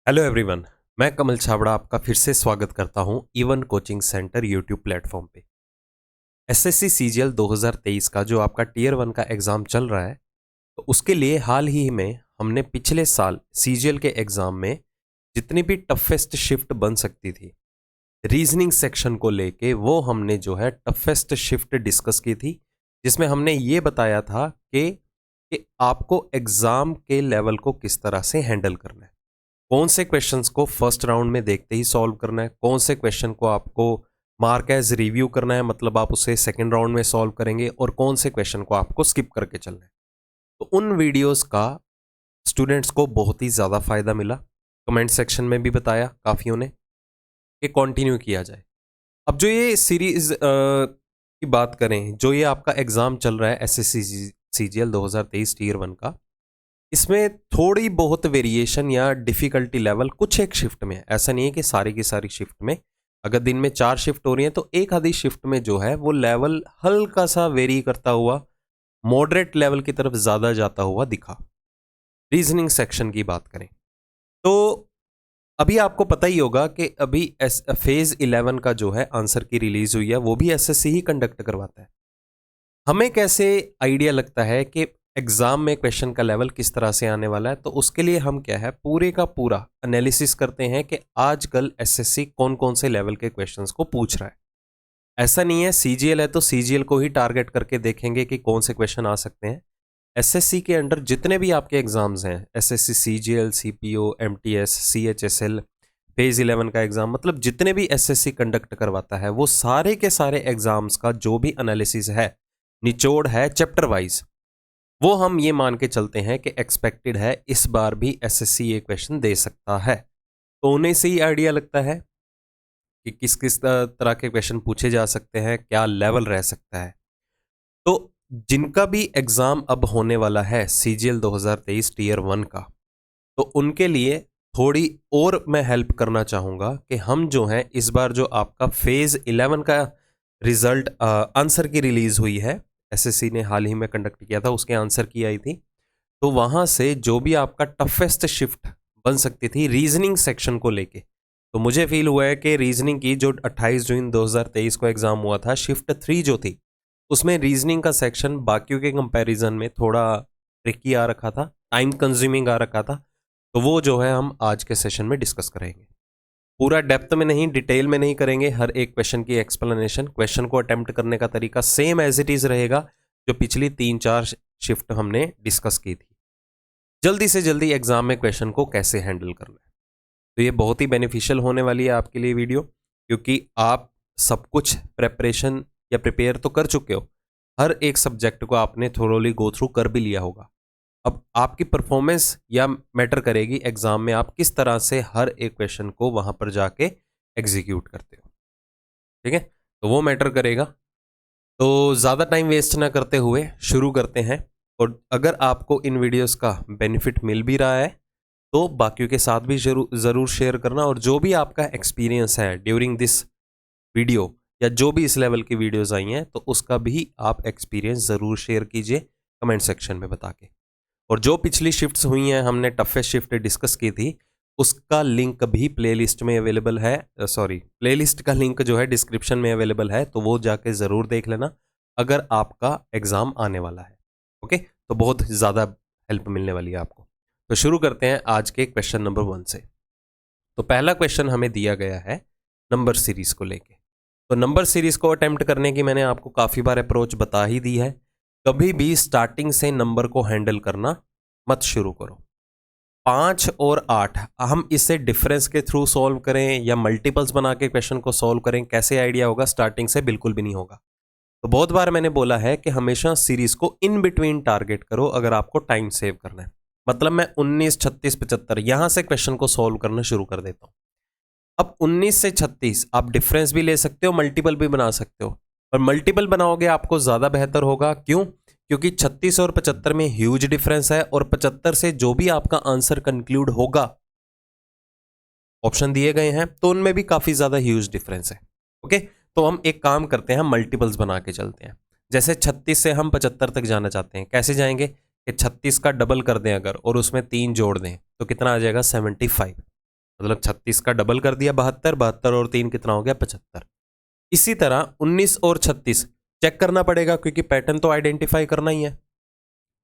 Hello everyone. मैं कमल छाबड़ा आपका फिर से स्वागत करता हूं even coaching centre YouTube platform पे। एसएससी सीजीएल 2023 का जो आपका टीयर 1 का एग्ज़ाम चल रहा है, तो उसके लिए हाल ही में हमने पिछले साल सीजीएल के एग्ज़ाम में जितनी भी टफेस्ट शिफ्ट बन सकती थी रीजनिंग सेक्शन को लेके, वो हमने जो है टफेस्ट शिफ्ट डिस्कस की थी, जिसमें हमने ये बताया था कि आपको एग्ज़ाम के लेवल को किस तरह से हैंडल करना है, कौन से क्वेश्चंस को फर्स्ट राउंड में देखते ही सॉल्व करना है, कौन से क्वेश्चन को आपको मार्क एज रिव्यू करना है, मतलब आप उसे सेकंड राउंड में सॉल्व करेंगे, और कौन से क्वेश्चन को आपको स्किप करके चलना है। तो उन वीडियोस का स्टूडेंट्स को बहुत ही ज़्यादा फायदा मिला। कमेंट सेक्शन में भी बताया काफ़ियों ने कि कंटिन्यू किया जाए। अब जो ये सीरीज की बात करें, जो ये आपका एग्ज़ाम चल रहा है एसएससी सीजीएल 2023 टीयर 1 का, इसमें थोड़ी बहुत वेरिएशन या डिफिकल्टी लेवल कुछ एक शिफ्ट में है। ऐसा नहीं है कि सारी की सारी शिफ्ट में, अगर दिन में 4 शिफ्ट हो रही हैं तो एक आधी शिफ्ट में जो है वो लेवल हल्का सा वेरी करता हुआ मॉडरेट लेवल की तरफ ज़्यादा जाता हुआ दिखा। रीजनिंग सेक्शन की बात करें तो अभी आपको पता ही होगा कि अभी फेज 11 का जो है आंसर की रिलीज हुई है, वो भी एसएससी ही कंडक्ट करवाता है। हमें कैसे आइडिया लगता है कि एग्जाम में क्वेश्चन का लेवल किस तरह से आने वाला है, तो उसके लिए हम क्या है पूरे का पूरा एनालिसिस करते हैं कि आजकल एसएससी कौन कौन से लेवल के क्वेश्चंस को पूछ रहा है। ऐसा नहीं है सीजीएल है तो सीजीएल को ही टारगेट करके देखेंगे कि कौन से क्वेश्चन आ सकते हैं। एसएससी के अंडर जितने भी आपके एग्जाम्स हैं, SSC CGL, CPO, MTS, CHSL, phase 11 का एग्जाम, मतलब जितने भी एसएससी कंडक्ट करवाता है वो सारे के सारे एग्जाम्स का जो भी एनालिसिस है, निचोड़ है चैप्टर वाइज, वो हम ये मान के चलते हैं कि एक्सपेक्टेड है इस बार भी एसएससी ये क्वेश्चन दे सकता है। तो उन्हें से ही आइडिया लगता है कि किस किस तरह के क्वेश्चन पूछे जा सकते हैं, क्या लेवल रह सकता है। तो जिनका भी एग्जाम अब होने वाला है सीजीएल 2023 टीयर 1 का, तो उनके लिए थोड़ी और मैं हेल्प करना चाहूँगा कि हम जो है इस बार जो आपका फेज 11 का रिजल्ट आंसर की रिलीज हुई है, एसएससी ने हाल ही में कंडक्ट किया था, उसके आंसर की आई थी, तो वहाँ से जो भी आपका टफेस्ट शिफ्ट बन सकती थी रीजनिंग सेक्शन को लेके, तो मुझे फील हुआ है कि रीजनिंग की जो 28 जून 2023 को एग्ज़ाम हुआ था, शिफ्ट 3 जो थी, उसमें रीजनिंग का सेक्शन बाकियों के कंपैरिजन में थोड़ा ट्रिकी आ रखा था, टाइम कंज्यूमिंग आ रखा था। तो वो जो है हम आज के सेशन में डिस्कस करेंगे। पूरा डेप्थ में नहीं, डिटेल में नहीं करेंगे, हर एक क्वेश्चन की एक्सप्लेनेशन, क्वेश्चन को अटेम्प्ट करने का तरीका सेम एज इट इज़ रहेगा जो पिछली 3-4 शिफ्ट हमने डिस्कस की थी। जल्दी से जल्दी एग्जाम में क्वेश्चन को कैसे हैंडल करना है, तो ये बहुत ही बेनिफिशियल होने वाली है आपके लिए वीडियो, क्योंकि आप सब कुछ प्रेपरेशन या प्रिपेयर तो कर चुके हो, हर एक सब्जेक्ट को आपने थोरोली गो थ्रू कर भी लिया होगा। अब आपकी परफॉर्मेंस या मैटर करेगी एग्जाम में आप किस तरह से हर एक क्वेश्चन को वहां पर जाके एग्जीक्यूट करते हो, ठीक है, तो वो मैटर करेगा। तो ज़्यादा टाइम वेस्ट ना करते हुए शुरू करते हैं। और अगर आपको इन वीडियोस का बेनिफिट मिल भी रहा है तो बाकियों के साथ भी ज़रूर शेयर करना, और जो भी आपका एक्सपीरियंस है ड्यूरिंग दिस वीडियो या जो भी इस लेवल की वीडियोस आई हैं, तो उसका भी आप एक्सपीरियंस ज़रूर शेयर कीजिए कमेंट सेक्शन में बता के। और जो पिछली शिफ्ट्स हुई हैं, हमने टफेस्ट शिफ्ट डिस्कस की थी, उसका लिंक भी प्लेलिस्ट में अवेलेबल है, सॉरी प्लेलिस्ट का लिंक जो है डिस्क्रिप्शन में अवेलेबल है, तो वो जाके ज़रूर देख लेना अगर आपका एग्ज़ाम आने वाला है। ओके, तो बहुत ज़्यादा हेल्प मिलने वाली है आपको। तो शुरू करते हैं आज के क्वेश्चन नंबर 1 से। तो पहला क्वेश्चन हमें दिया गया है नंबर सीरीज को लेके। तो नंबर सीरीज को अटेम्प्ट करने की मैंने आपको काफ़ी बार अप्रोच बता ही दी है। कभी भी स्टार्टिंग से नंबर को हैंडल करना मत शुरू करो। 5 और 8 हम इसे डिफरेंस के थ्रू सॉल्व करें या मल्टीपल्स बना के क्वेश्चन को सॉल्व करें, कैसे आइडिया होगा, स्टार्टिंग से बिल्कुल भी नहीं होगा। तो बहुत बार मैंने बोला है कि हमेशा सीरीज को इन बिटवीन टारगेट करो अगर आपको टाइम सेव करना है। मतलब मैं 19, 36, 75 यहां से क्वेश्चन को सॉल्व करना शुरू कर देता हूं। अब 19 से 36 आप डिफरेंस भी ले सकते हो, मल्टीपल भी बना सकते हो, पर मल्टीपल बनाओगे आपको ज्यादा बेहतर होगा। क्यों? क्योंकि 36 और 75 में ह्यूज डिफरेंस है, और 75 से जो भी आपका आंसर कंक्लूड होगा, ऑप्शन दिए गए हैं तो उनमें भी काफी ज्यादा ह्यूज डिफरेंस है। ओके, तो हम एक काम करते हैं, मल्टीपल्स बना के चलते हैं। जैसे 36 से हम 75 तक जाना चाहते हैं, कैसे जाएंगे कि 36 का डबल कर दें अगर और उसमें 3 जोड़ दें तो कितना आ जाएगा 75। मतलब 36 का डबल कर दिया 72, 72 और 3 कितना हो गया 75। इसी तरह 19 और 36 चेक करना पड़ेगा क्योंकि पैटर्न तो आइडेंटिफाई करना ही है।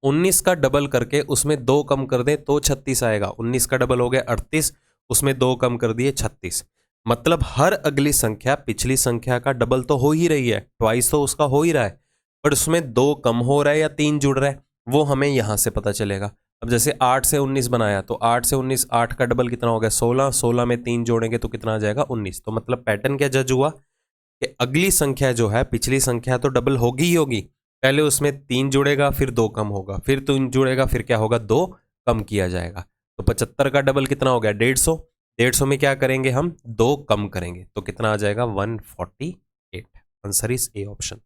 19 का डबल करके उसमें 2 कम कर दे तो 36 आएगा। 19 का डबल हो गया 38, उसमें 2 कम कर दिए 36। मतलब हर अगली संख्या पिछली संख्या का डबल तो हो ही रही है, ट्वाइस तो उसका हो ही रहा है, पर उसमें 2 कम हो रहा है या 3 जुड़ रहा है वो हमें यहां से पता चलेगा। अब जैसे 8 से 19 बनाया तो 8 से 19, 8 का डबल कितना हो गया 16, 16 में 3 जोड़ेंगे तो कितना आ जाएगा 19। तो मतलब पैटर्न क्या जज हुआ कि अगली संख्या जो है पिछली संख्या तो डबल होगी ही होगी, पहले उसमें 3 जुड़ेगा फिर 2 कम होगा, फिर 3 जुड़ेगा फिर क्या होगा 2 कम किया जाएगा। तो 75 का डबल कितना हो गया 150, 150 में क्या करेंगे हम 2 कम करेंगे तो कितना आ जाएगा 148। Answer is A option.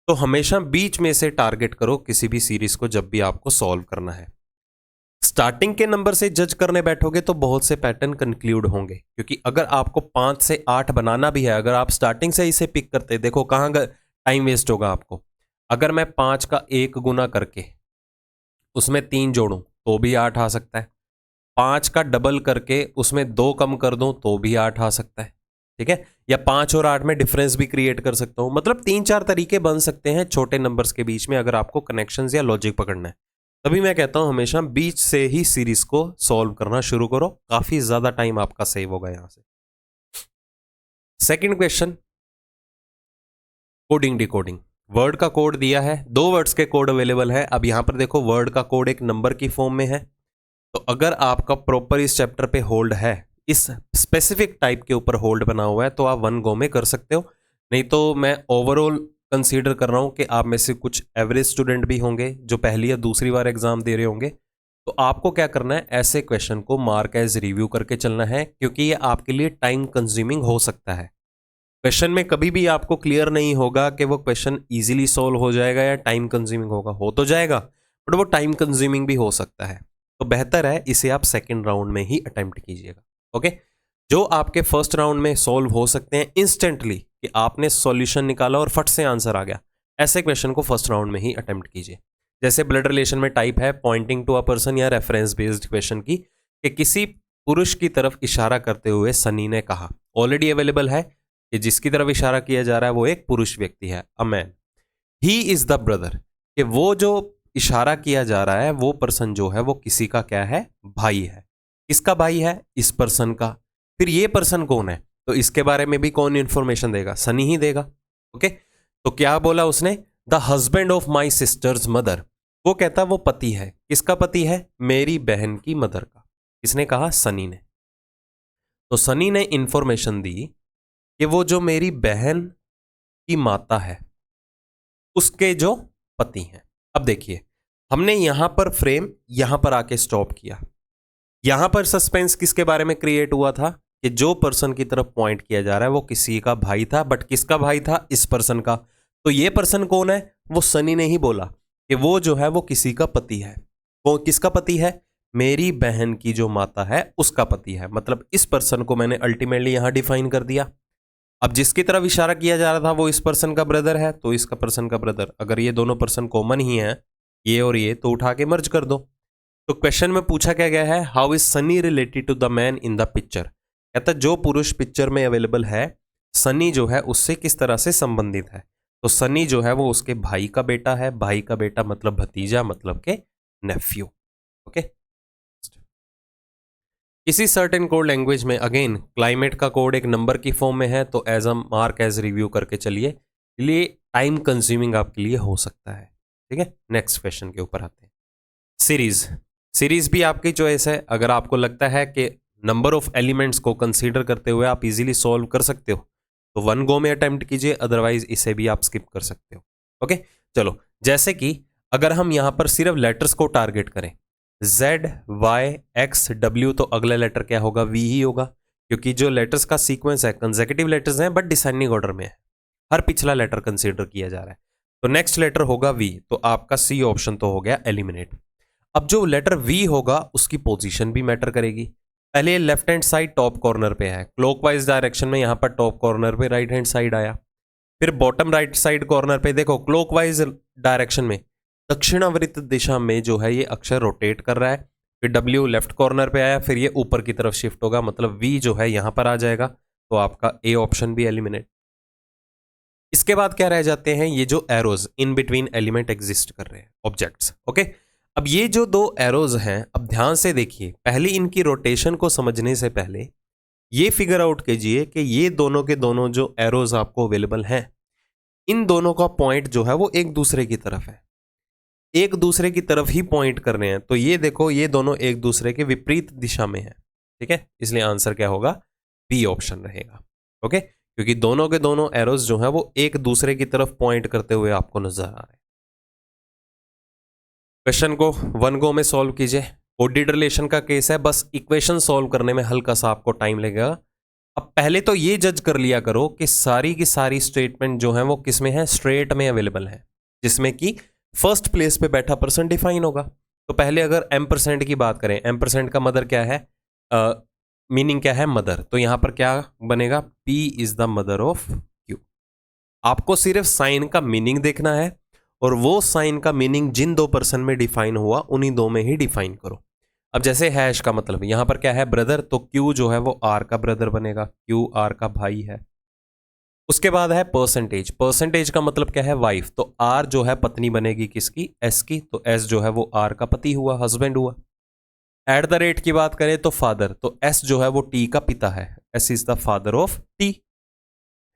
तो हमेशा बीच में से टारगेट करो किसी भी सीरीज को जब भी आपको सॉल्व करना है। स्टार्टिंग के नंबर से जज करने बैठोगे तो बहुत से पैटर्न कंक्लूड होंगे, क्योंकि अगर आपको 5 से 8 बनाना भी है, अगर आप स्टार्टिंग से इसे पिक करते, देखो कहां टाइम वेस्ट होगा आपको। अगर मैं 5 का 1 गुना करके उसमें 3 जोड़ूं तो भी 8 आ सकता है, 5 का डबल करके उसमें 2 कम कर दूं तो भी 8 आ सकता है, ठीक है, या 5 और 8 में डिफरेंस भी क्रिएट कर सकता हूं। मतलब 3-4 तरीके बन सकते हैं छोटे नंबर्स के बीच में अगर आपको कनेक्शंस या लॉजिक पकड़ना है। तभी मैं कहता हूं हमेशा बीच से ही सीरीज को सॉल्व करना शुरू करो, काफी ज्यादा टाइम आपका सेव होगा यहां से। Second question, coding decoding. Word का कोड दिया है, 2 वर्ड्स के कोड अवेलेबल है। अब यहां पर देखो वर्ड का कोड एक नंबर की फॉर्म में है, तो अगर आपका प्रॉपर इस चैप्टर पे होल्ड है, इस स्पेसिफिक टाइप के ऊपर होल्ड बना हुआ है तो आप 1 गो में कर सकते हो। नहीं तो मैं ओवरऑल कंसीडर कर रहा हूं कि आप में से कुछ एवरेज स्टूडेंट भी होंगे जो पहली या दूसरी बार एग्जाम दे रहे होंगे, तो आपको क्या करना है, ऐसे क्वेश्चन को मार्क एज रिव्यू करके चलना है, क्योंकि ये आपके लिए टाइम कंज्यूमिंग हो सकता है। क्वेश्चन में कभी भी आपको क्लियर नहीं होगा कि वो क्वेश्चन इजीली सॉल्व हो जाएगा या टाइम कंज्यूमिंग होगा, हो तो जाएगा बट वो टाइम कंज्यूमिंग भी हो सकता है। तो बेहतर है इसे आप सेकंड राउंड में ही अटेम्प्ट कीजिएगा। ओके, जो आपके फर्स्ट राउंड में सॉल्व हो सकते हैं इंस्टेंटली कि आपने सॉल्यूशन निकाला और फट से आंसर आ गया, ऐसे क्वेश्चन को फर्स्ट राउंड में ही अटेम्प्ट कीजिए। जैसे ब्लड रिलेशन में टाइप है पॉइंटिंग टू अ पर्सन या रेफरेंस बेस्ड क्वेश्चन की, कि किसी पुरुष की तरफ इशारा करते हुए सनी ने कहा, ऑलरेडी अवेलेबल है कि जिसकी तरफ इशारा किया जा रहा है वो एक पुरुष व्यक्ति है, a man. He is the brother, कि वो जो इशारा किया जा रहा है वो पर्सन जो है वो किसी का क्या है, भाई है। किसका भाई है, इस पर्सन का। फिर ये पर्सन कौन है, तो इसके बारे में भी कौन इंफॉर्मेशन देगा, सनी ही देगा। ओके, तो क्या बोला उसने, the husband of my sisters mother, वो कहता वो पति है, किसका पति है, मेरी बहन की मदर का। किसने कहा, सनी ने। तो सनी ने इंफॉर्मेशन दी कि वो जो मेरी बहन की माता है उसके जो पति हैं। अब देखिए हमने यहां पर फ्रेम यहां पर आके स्टॉप किया, यहां पर सस्पेंस किसके बारे में क्रिएट हुआ था कि जो पर्सन की तरफ पॉइंट किया जा रहा है वो किसी का भाई था, बट किसका भाई था, इस पर्सन का। तो ये पर्सन कौन है, वो सनी ने ही बोला कि वो जो है वो किसी का पति है। वो किसका पति है, मेरी बहन की जो माता है उसका पति है। मतलब इस पर्सन को मैंने अल्टीमेटली यहां डिफाइन कर दिया। अब जिसकी तरफ इशारा किया जा रहा था वो इस पर्सन का ब्रदर है, तो इसका पर्सन का ब्रदर, अगर ये दोनों पर्सन कॉमन ही हैं, ये और ये, तो उठा के मर्ज कर दो। तो क्वेश्चन में पूछा क्या गया है, how is Sunny related to the man in the picture. कहता जो पुरुष पिक्चर में अवेलेबल है, सनी जो है उससे किस तरह से संबंधित है। तो सनी जो है वो उसके भाई का बेटा है, भाई का बेटा मतलब भतीजा, मतलब के नेफ्यू। ओके, किसी सर्टेन कोड लैंग्वेज में, अगेन क्लाइमेट का कोड एक नंबर की फॉर्म में है, तो as a mark as review करके चलिए, लिए टाइम कंज्यूमिंग आपके लिए हो सकता है। ठीक है, नेक्स्ट क्वेश्चन के ऊपर आते हैं। सीरीज, सीरीज भी आपकी चॉइस है। अगर आपको लगता है कि नंबर ऑफ एलिमेंट्स को कंसीडर करते हुए आप इजीली सॉल्व कर सकते हो तो 1 गो में अटेम्प्ट कीजिए, अदरवाइज इसे भी आप स्किप कर सकते हो। ओके, चलो, जैसे कि अगर हम यहां पर सिर्फ लेटर्स को टारगेट करें, Z, Y, X, W, तो अगला लेटर क्या होगा, V ही होगा, क्योंकि जो लेटर्स का सीक्वेंस है कंसेक्यूटिव लेटर्स हैं बट डिसेंडिंग ऑर्डर में है, हर पिछला लेटर कंसीडर किया जा रहा है। तो नेक्स्ट लेटर होगा V, तो आपका C ऑप्शन तो हो गया एलिमिनेट। अब जो लेटर V होगा उसकी पोजीशन भी मैटर करेगी। पहले left hand side top corner पे है, क्लॉकवाइज डायरेक्शन में यहां पर टॉप कॉर्नर पे राइट हैंड साइड आया। फिर बॉटम राइट साइड कॉर्नर पे देखो क्लॉकवाइज डायरेक्शन में दक्षिणावर्त दिशा में जो है ये अक्षर रोटेट कर रहा है, फिर W लेफ्ट कॉर्नर पे आया, फिर ये ऊपर की तरफ शिफ्ट होगा, मतलब V जो है यहां पर आ जाएगा, तो आपका A ऑप्शन भी एलिमिनेट। इसके बाद क्या रह जाते हैं, ये जो arrows in between element exist कर रहे हैं, ऑब्जेक्ट्स। ओके, अब ये जो दो एरोज हैं, अब ध्यान से देखिए, पहले इनकी रोटेशन को समझने से पहले ये फिगर आउट कीजिए कि ये दोनों के दोनों जो एरोज आपको अवेलेबल हैं, इन दोनों का पॉइंट जो है वो एक दूसरे की तरफ है, एक दूसरे की तरफ ही पॉइंट कर रहे हैं। तो ये देखो, ये दोनों एक दूसरे के विपरीत दिशा में है, ठीक है, इसलिए आंसर क्या होगा, बी ऑप्शन रहेगा। ओके, क्योंकि दोनों के दोनों एरोज जो है वो एक दूसरे की तरफ पॉइंट करते हुए आपको नजर आ रहे हैं। क्वेश्चन को वन गो में सॉल्व कीजिए। कोडेड रिलेशन का केस है, बस इक्वेशन सॉल्व करने में हल्का सा आपको टाइम लगेगा। अब पहले तो ये जज कर लिया करो कि सारी की सारी स्टेटमेंट जो है वो किस में है, स्ट्रेट में अवेलेबल है, जिसमें कि फर्स्ट प्लेस पे बैठा पर्सन डिफाइन होगा। तो पहले अगर M% की बात करें, M% का मदर क्या है, मीनिंग क्या है, मदर, तो यहां पर क्या बनेगा, P is the mother of Q। आपको सिर्फ साइन का मीनिंग देखना है, और वो साइन का मीनिंग जिन दो पर्सन में डिफाइन हुआ उन्हीं दो में ही डिफाइन करो। अब जैसे हैश का मतलब यहां पर क्या है, ब्रदर, तो Q जो है वो R का ब्रदर बनेगा, Q R का भाई है। उसके बाद है परसेंटेज, परसेंटेज का मतलब क्या है, वाइफ, तो R जो है पत्नी बनेगी किसकी, S की, तो S जो है वो R का पति हुआ, हस्बैंड हुआ। एट द रेट की बात करें तो फादर, तो S जो है वो T का पिता है, S is the father of T।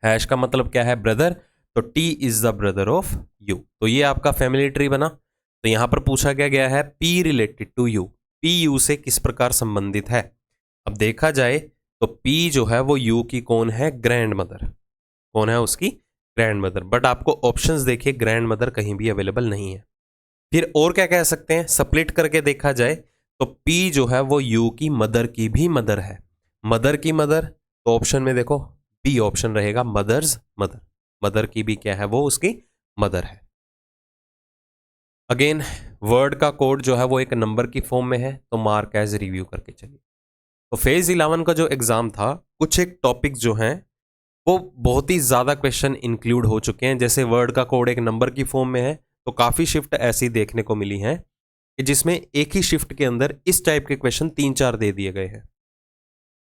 Hash का मतलब क्या है, ब्रदर, तो T is the brother of U। तो ये आपका फैमिली ट्री बना। तो यहां पर पूछा गया है P related to U, P U से किस प्रकार संबंधित है। अब देखा जाए तो P जो है वो U की कौन है, ग्रैंड मदर, कौन है उसकी, ग्रैंड मदर। बट आपको ऑप्शंस देखिए, ग्रैंड मदर कहीं भी अवेलेबल नहीं है। फिर और क्या कह सकते हैं, स्प्लिट करके देखा जाए तो P जो है वो U की मदर की भी मदर है, मदर की मदर, तो ऑप्शन में देखो बी ऑप्शन रहेगा, मदर्स मदर, मदर की भी क्या है, वो उसकी मदर है। अगेन वर्ड का कोड जो है वो एक नंबर की फॉर्म में है, तो मार्क एज रिव्यू करके चलिए। तो फेज 11 का जो एग्जाम था, कुछ एक टॉपिक जो हैं वो बहुत ही ज़्यादा क्वेश्चन इंक्लूड हो चुके हैं। जैसे वर्ड का कोड एक नंबर की फॉर्म में है, तो काफ़ी शिफ्ट ऐसी देखने को मिली हैं कि जिसमें एक ही शिफ्ट के अंदर इस टाइप के क्वेश्चन 3-4 दे दिए गए हैं।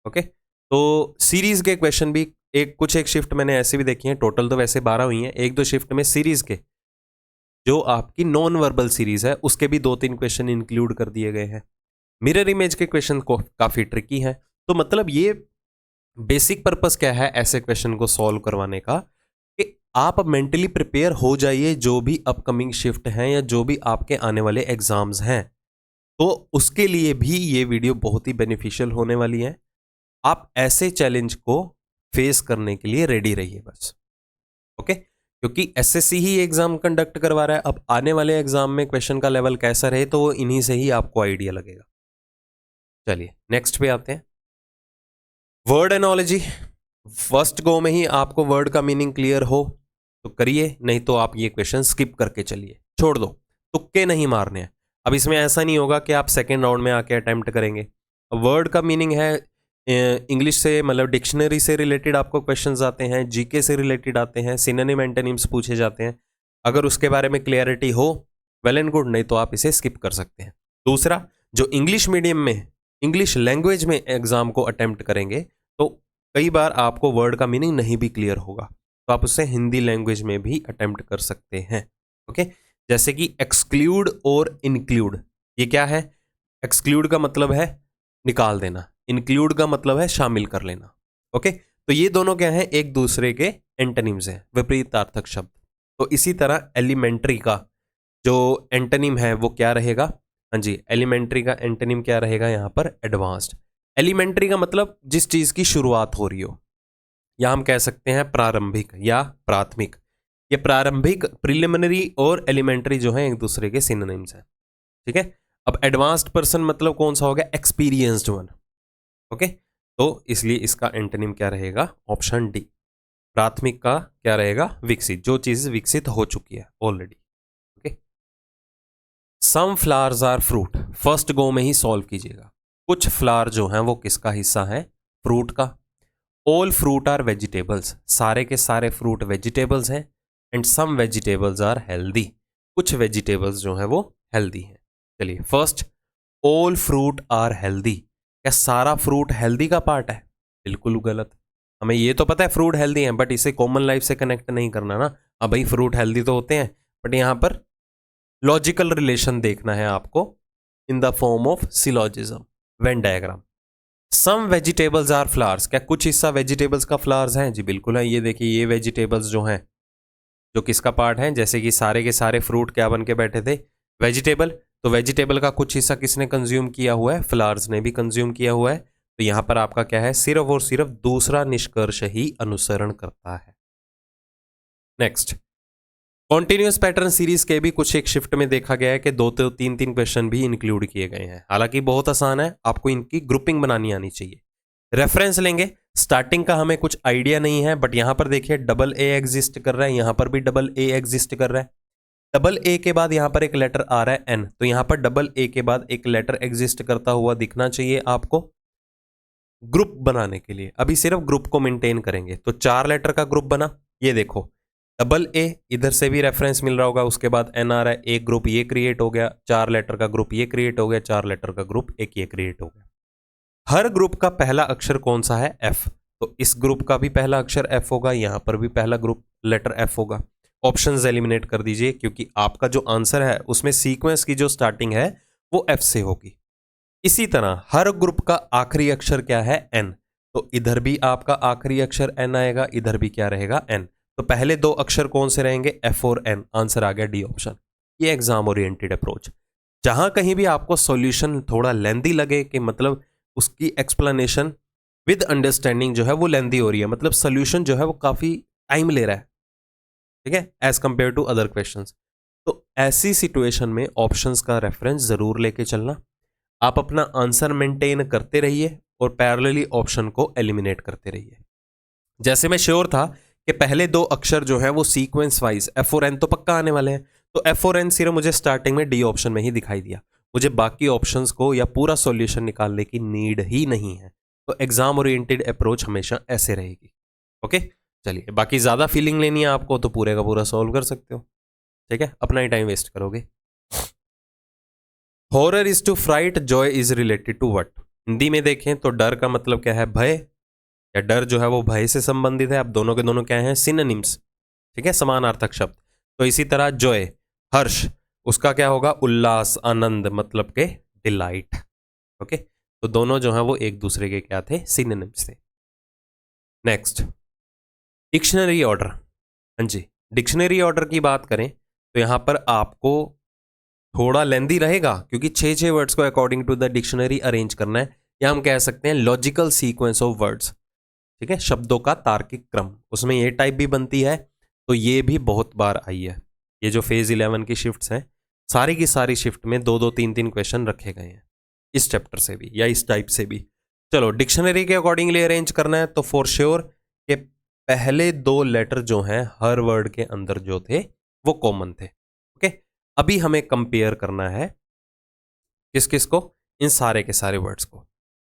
ओके, तो सीरीज के क्वेश्चन भी एक शिफ्ट मैंने ऐसे भी देखी हैं, टोटल तो वैसे 12 हुई हैं, एक दो शिफ्ट में सीरीज के जो आपकी नॉन वर्बल सीरीज है उसके भी 2-3 क्वेश्चन इंक्लूड कर दिए गए हैं। मिरर इमेज के क्वेश्चन को काफ़ी ट्रिकी है। तो मतलब ये बेसिक पर्पस क्या है ऐसे क्वेश्चन को सॉल्व करवाने का, कि आप मेंटली प्रिपेयर हो जाइए जो भी अपकमिंग शिफ्ट हैं या जो भी आपके आने वाले एग्जाम्स हैं, तो उसके लिए भी ये वीडियो बहुत ही बेनिफिशियल होने वाली है। आप ऐसे चैलेंज को फेस करने के लिए रेडी रहिए बस। ओके, क्योंकि एसएससी ही एग्जाम कंडक्ट करवा रहा है। अब आने वाले एग्जाम में क्वेश्चन का लेवल कैसा रहे, तो वो इन्हीं से ही आपको आइडिया लगेगा। चलिए नेक्स्ट पे आते हैं, वर्ड एनोलॉजी। फर्स्ट गो में ही आपको वर्ड का मीनिंग क्लियर हो तो करिए, नहीं तो आप ये क्वेश्चन स्किप करके चलिए, छोड़ दो, तुक्के नहीं मारने हैं। अब इसमें ऐसा नहीं होगा कि आप सेकेंड राउंड में आके अटेम्प्ट करेंगे। वर्ड का मीनिंग है इंग्लिश से, मतलब डिक्शनरी से रिलेटेड आपको क्वेश्चंस आते हैं, जीके से रिलेटेड आते हैं, सिनोनिम एंटोनिम्स पूछे जाते हैं। अगर उसके बारे में क्लियरिटी हो वेल एंड गुड, नहीं तो आप इसे स्किप कर सकते हैं। दूसरा, जो इंग्लिश मीडियम में, इंग्लिश लैंग्वेज में एग्जाम को अटेम्प्ट करेंगे, तो कई बार आपको वर्ड का मीनिंग नहीं भी क्लियर होगा, तो आप उसे हिंदी लैंग्वेज में भी अटेम्प्ट कर सकते हैं। ओके, जैसे कि एक्सक्लूड और इंक्लूड, ये क्या है, एक्सक्लूड का मतलब है निकाल देना, इंक्लूड का मतलब है शामिल कर लेना। ओके, तो ये दोनों क्या है, एक दूसरे के एंटोनिम्स हैं, विपरीतार्थक शब्द। तो इसी तरह एलिमेंट्री का जो एंटोनिम है वो क्या रहेगा, हाँ जी, एलिमेंट्री का एंटोनिम क्या रहेगा यहाँ पर, एडवांस्ड। एलिमेंट्री का मतलब जिस चीज की शुरुआत हो रही हो, या हम कह सकते हैं प्रारंभिक या प्राथमिक। ये प्रारंभिक, प्रिलिमिनरी और एलिमेंट्री जो है एक दूसरे के सिनोनिम्स हैं। ठीक है, अब एडवांस्ड पर्सन मतलब कौन सा हो गया, एक्सपीरियंस्ड वन। ओके, तो इसलिए इसका एंटोनिम क्या रहेगा, ऑप्शन डी। प्राथमिक का क्या रहेगा, विकसित, जो चीज विकसित हो चुकी है already. Okay, some flowers are fruit, first go में ही सॉल्व कीजिएगा। कुछ फ्लावर जो हैं वो किसका हिस्सा है, फ्रूट का। ऑल फ्रूट आर वेजिटेबल्स, सारे के सारे फ्रूट वेजिटेबल्स हैं। And some vegetables are healthy, कुछ वेजिटेबल्स जो हैं वो हेल्दी हैं। चलिए first, all fruit are healthy, क्या सारा फ्रूट हेल्दी का पार्ट है? बिल्कुल गलत। हमें ये तो पता है फ्रूट हेल्दी है, बट इसे कॉमन लाइफ से कनेक्ट नहीं करना ना। हाँ भाई, फ्रूट हेल्दी तो होते हैं, बट यहाँ पर लॉजिकल रिलेशन देखना है आपको in the form of syllogism, Venn diagram. Some vegetables are flowers, क्या कुछ हिस्सा वेजिटेबल्स का फ्लावर्स हैं? जी बिल्कुल है। ये देखिए, ये वेजिटेबल्स जो हैं, जो किसका पार्ट है? जैसे कि सारे के सारे फ्रूट क्या बन के बैठे थे? वेजिटेबल। तो वेजिटेबल का कुछ हिस्सा किसने कंज्यूम किया हुआ है? फ्लावर्स ने भी कंज्यूम किया हुआ है। तो यहां पर आपका क्या है? सिर्फ और सिर्फ दूसरा निष्कर्ष ही अनुसरण करता है। नेक्स्ट, कॉन्टिन्यूस पैटर्न सीरीज के भी कुछ एक शिफ्ट में देखा गया है कि 2 तो 3 क्वेश्चन भी इंक्लूड किए गए हैं। हालांकि बहुत आसान है, आपको इनकी ग्रुपिंग बनानी आनी चाहिए। रेफरेंस लेंगे, स्टार्टिंग का हमें कुछ आइडिया नहीं है, बट यहां पर देखिए डबल ए एग्जिस्ट कर रहा है, यहां पर भी डबल ए एग्जिस्ट कर रहा है। डबल ए के बाद यहां पर एक लेटर आ रहा है एन, तो यहां पर डबल ए के बाद एक लेटर एग्जिस्ट करता हुआ दिखना चाहिए आपको। ग्रुप बनाने के लिए अभी सिर्फ ग्रुप को मेंटेन करेंगे, तो 4 लेटर का ग्रुप बना। ये देखो, डबल ए, इधर से भी रेफरेंस मिल रहा होगा, उसके बाद एन आ रहा है, एक ग्रुप ये क्रिएट हो गया, 4 लेटर का ग्रुप ये क्रिएट हो गया, 4 लेटर का ग्रुप एक ये क्रिएट हो गया। हर ग्रुप का पहला अक्षर कौन सा है? एफ। तो इस ग्रुप का भी पहला अक्षर एफ होगा, यहां पर भी पहला ग्रुप लेटर एफ होगा। ऑप्शंस एलिमिनेट कर दीजिए, क्योंकि आपका जो आंसर है उसमें सीक्वेंस की जो स्टार्टिंग है वो एफ से होगी। इसी तरह हर ग्रुप का आखिरी अक्षर क्या है? एन। तो इधर भी आपका आखिरी अक्षर एन आएगा, इधर भी क्या रहेगा? एन। तो पहले 2 अक्षर कौन से रहेंगे? एफ और एन। आंसर आ गया डी ऑप्शन। ये एग्जाम ओरिएंटेड अप्रोच। जहां कहीं भी आपको सॉल्यूशन थोड़ा लेंदी लगे, कि मतलब उसकी एक्सप्लेनेशन विद अंडरस्टैंडिंग जो है वो लेंदी हो रही है, मतलब सोल्यूशन जो है वो काफी टाइम ले रहा है, ठीक है, as compare to other questions, तो ऐसी सिचुएशन में ऑप्शंस का रेफरेंस जरूर लेके चलना। आप अपना आंसर मेंटेन करते रहिए और पैरेलली ऑप्शन को एलिमिनेट करते रहिए। जैसे मैं श्योर था कि पहले 2 अक्षर जो है वो सीक्वेंस वाइज एफ और एन तो पक्का आने वाले हैं, तो एफ और एन सिर्फ मुझे स्टार्टिंग में डी ऑप्शन में ही दिखाई दिया, मुझे बाकी ऑप्शंस को या पूरा सॉल्यूशन निकालने की नीड ही नहीं है। तो एग्जाम ओरिएंटेड अप्रोच हमेशा ऐसे रहेगी। ओके, चलिए, बाकी ज्यादा फीलिंग लेनी है आपको तो पूरे का पूरा सॉल्व कर सकते हो, ठीक है, अपना ही टाइम वेस्ट करोगे। Horror is to fright, joy is related to what? Hindi में देखें तो डर का मतलब क्या है? भय, या डर जो है वो भय से संबंधित है। अब दोनों के दोनों क्या हैं? सिनोनिम्स, ठीक है, समानार्थक शब्द। तो इसी तरह जॉय, हर्ष, उसका क्या होगा? उल्लास, आनंद, मतलब के डिलाइट। ओके, तो दोनों जो है वो एक दूसरे के क्या थे? सिनोनिम्स थे। Next, dictionary order. हाँ जी, डिक्शनरी ऑर्डर की बात करें तो यहां पर आपको थोड़ा लेंदी रहेगा, क्योंकि 6 वर्ड्स को according to the dictionary arrange करना है, या हम कह सकते हैं लॉजिकल सीक्वेंस ऑफ वर्ड्स, ठीक है, शब्दों का तार्किक क्रम। उसमें ये टाइप भी बनती है, तो ये भी बहुत बार आई है। ये जो फेज 11 की शिफ्ट्स हैं, सारी की सारी शिफ्ट में 2-2, 3-3 क्वेश्चन रखे गए हैं, इस चैप्टर से भी या इस टाइप से भी। चलो, डिक्शनरी के अकॉर्डिंगली अरेंज करना है, तो फॉर श्योर के पहले 2 लेटर जो हैं हर वर्ड के अंदर जो थे वो कॉमन थे। ओके, अभी हमें कंपेयर करना है किस किस को? इन सारे के सारे वर्ड्स को।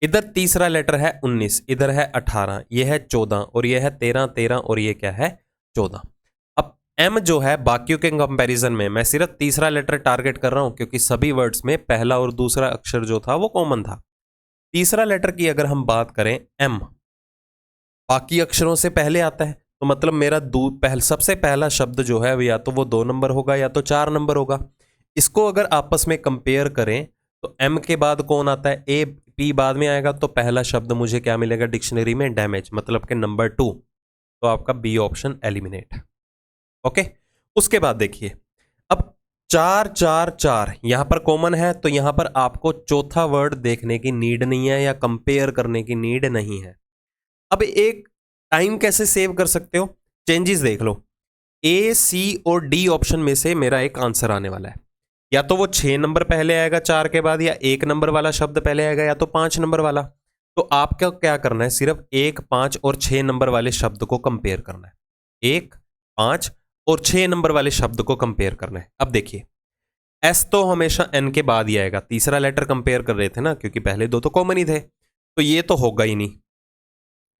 इधर तीसरा लेटर है 19, इधर है 18, ये है 14 और ये है 13, 13 और ये क्या है? 14। अब एम जो है बाकियों के कंपैरिजन में मैं सिर्फ तीसरा लेटर टारगेट कर रहा हूं, क्योंकि सभी वर्ड्स में पहला और दूसरा अक्षर जो था वो कॉमन था। तीसरा लेटर की अगर हम बात करें, एम बाकी अक्षरों से पहले आता है, तो मतलब मेरा सबसे पहला शब्द जो है या तो वो 2 नंबर होगा या तो 4 नंबर होगा। इसको अगर आपस में कंपेयर करें तो एम के बाद कौन आता है? ए, पी बाद में आएगा, तो पहला शब्द मुझे क्या मिलेगा डिक्शनरी में? डैमेज, मतलब कि नंबर 2। तो आपका बी ऑप्शन एलिमिनेट। ओके, उसके बाद देखिए, अब 4 4 4 यहां पर कॉमन है, तो यहां पर आपको चौथा वर्ड देखने की नीड नहीं है या कंपेयर करने की नीड नहीं है। अब एक टाइम कैसे सेव कर सकते हो? चेंजेस देख लो, ए, सी और डी ऑप्शन में से मेरा एक आंसर आने वाला है, या तो वो 6 नंबर पहले आएगा 4 के बाद, या 1 नंबर वाला शब्द पहले आएगा, या तो 5 नंबर वाला। तो आपको क्या करना है? सिर्फ 1, 5 और 6 नंबर वाले शब्द को कंपेयर करना है। 1, 5 और 6 नंबर वाले शब्द को कंपेयर करना है। अब देखिए, एस तो हमेशा एन के बाद ही आएगा, तीसरा लेटर कंपेयर कर रहे थे ना, क्योंकि पहले 2 तो कॉमन ही थे, तो ये तो होगा ही नहीं।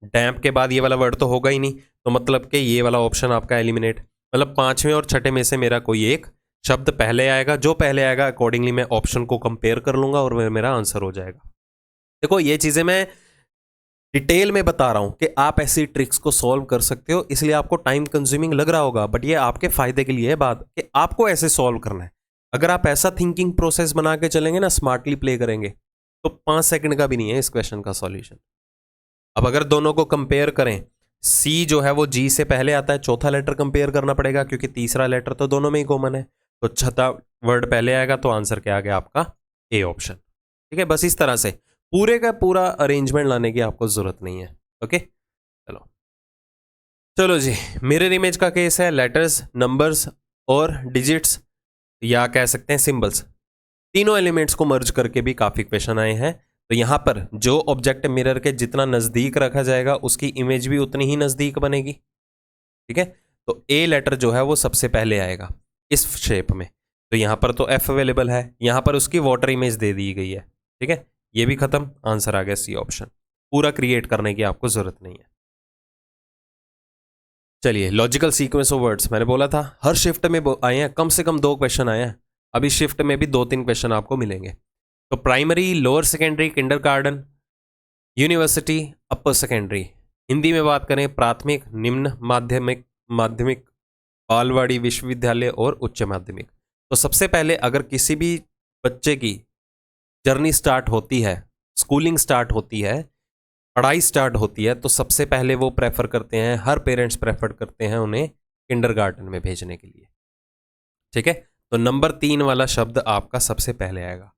डैम्प के बाद ये वाला वर्ड तो होगा ही नहीं, तो मतलब कि ये वाला ऑप्शन आपका एलिमिनेट, मतलब 5वें और 6ठे में से मेरा कोई एक शब्द पहले आएगा, जो पहले आएगा अकॉर्डिंगली मैं ऑप्शन को कंपेयर कर लूंगा और मेरा आंसर हो जाएगा। देखो ये चीजें मैं डिटेल में बता रहा हूं कि आप ऐसी ट्रिक्स को सॉल्व कर सकते हो, इसलिए आपको टाइम कंज्यूमिंग लग रहा होगा, बट ये आपके फायदे के लिए है बात कि आपको ऐसे सॉल्व करना है। अगर आप ऐसा थिंकिंग प्रोसेस बना के चलेंगे ना, स्मार्टली प्ले करेंगे, तो 5 सेकंड का भी नहीं है इस क्वेश्चन का सॉल्यूशन। अब अगर दोनों को कंपेयर करें, सी जो है वो जी से पहले आता है, चौथा लेटर कंपेयर करना पड़ेगा क्योंकि तीसरा लेटर तो दोनों में ही कॉमन है, तो छठा वर्ड पहले आएगा, तो आंसर क्या आ गया आपका ए ऑप्शन। ठीक है, बस इस तरह से पूरे का पूरा अरेंजमेंट लाने की आपको जरूरत नहीं है। ओके, चलो चलो जी, मिरर इमेज का केस है। लेटर्स, नंबर्स और डिजिट्स या कह सकते हैं सिंबल्स, तीनों एलिमेंट्स को मर्ज करके भी काफी क्वेश्चन आए हैं। तो यहां पर जो ऑब्जेक्ट मिरर के जितना नजदीक रखा जाएगा उसकी इमेज भी उतनी ही नजदीक बनेगी। ठीक है, तो ए लेटर जो है वो सबसे पहले आएगा इस शेप में, तो यहां पर तो एफ अवेलेबल है, यहां पर उसकी वाटर इमेज दे दी गई है। ठीक है, ये भी खत्म, आंसर आ गया सी ऑप्शन। पूरा क्रिएट करने की आपको जरूरत नहीं है। चलिए, लॉजिकल सीक्वेंस ऑफ वर्ड्स, मैंने बोला था हर शिफ्ट में आए हैं, कम से कम 2 क्वेश्चन आए हैं, अभी शिफ्ट में भी 2-3 क्वेश्चन आपको मिलेंगे। तो primary, lower secondary, kindergarten, university, upper secondary. Hindi में बात करें, प्राथमिक, निम्न माध्यमिक, माध्यमिक, बालवाड़ी, विश्वविद्यालय और उच्च माध्यमिक। तो सबसे पहले अगर किसी भी बच्चे की जर्नी स्टार्ट होती है, स्कूलिंग स्टार्ट होती है, पढ़ाई स्टार्ट होती है, तो सबसे पहले वो प्रेफर करते हैं, हर पेरेंट्स प्रेफर करते हैं उन्हें किंडरगार्टन में भेजने के लिए। ठीक है, तो नंबर 3 वाला शब्द आपका सबसे पहले आएगा।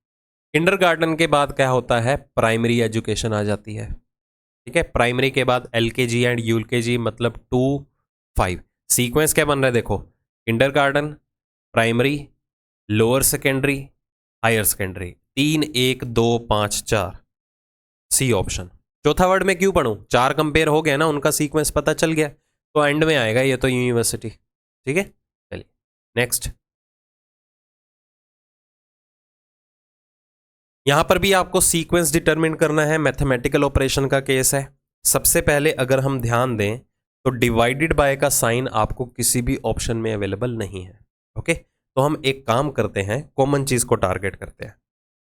किंडरगार्टन के बाद क्या होता है, प्राइमरी एजुकेशन आ जाती है। ठीक है, प्राइमरी के बाद एलकेजी एंड यूकेजी, मतलब 2-5। सीक्वेंस क्या बन रहा है देखो, kindergarten, primary, lower secondary, higher secondary, 3 1 2 5 4, C option. चौथा वर्ड में क्यों पढ़ूं, 4 कंपेयर हो गया ना, उनका सीक्वेंस पता चल गया, तो एंड में आएगा ये तो यूनिवर्सिटी। ठीक है, चलिए नेक्स्ट। यहां पर भी आपको सीक्वेंस डिटरमिन करना है, मैथमेटिकल ऑपरेशन का केस है। सबसे पहले अगर हम ध्यान दें तो डिवाइडेड बाय का साइन आपको किसी भी ऑप्शन में अवेलेबल नहीं है। ओके, तो हम एक काम करते हैं, कॉमन चीज को टारगेट करते हैं।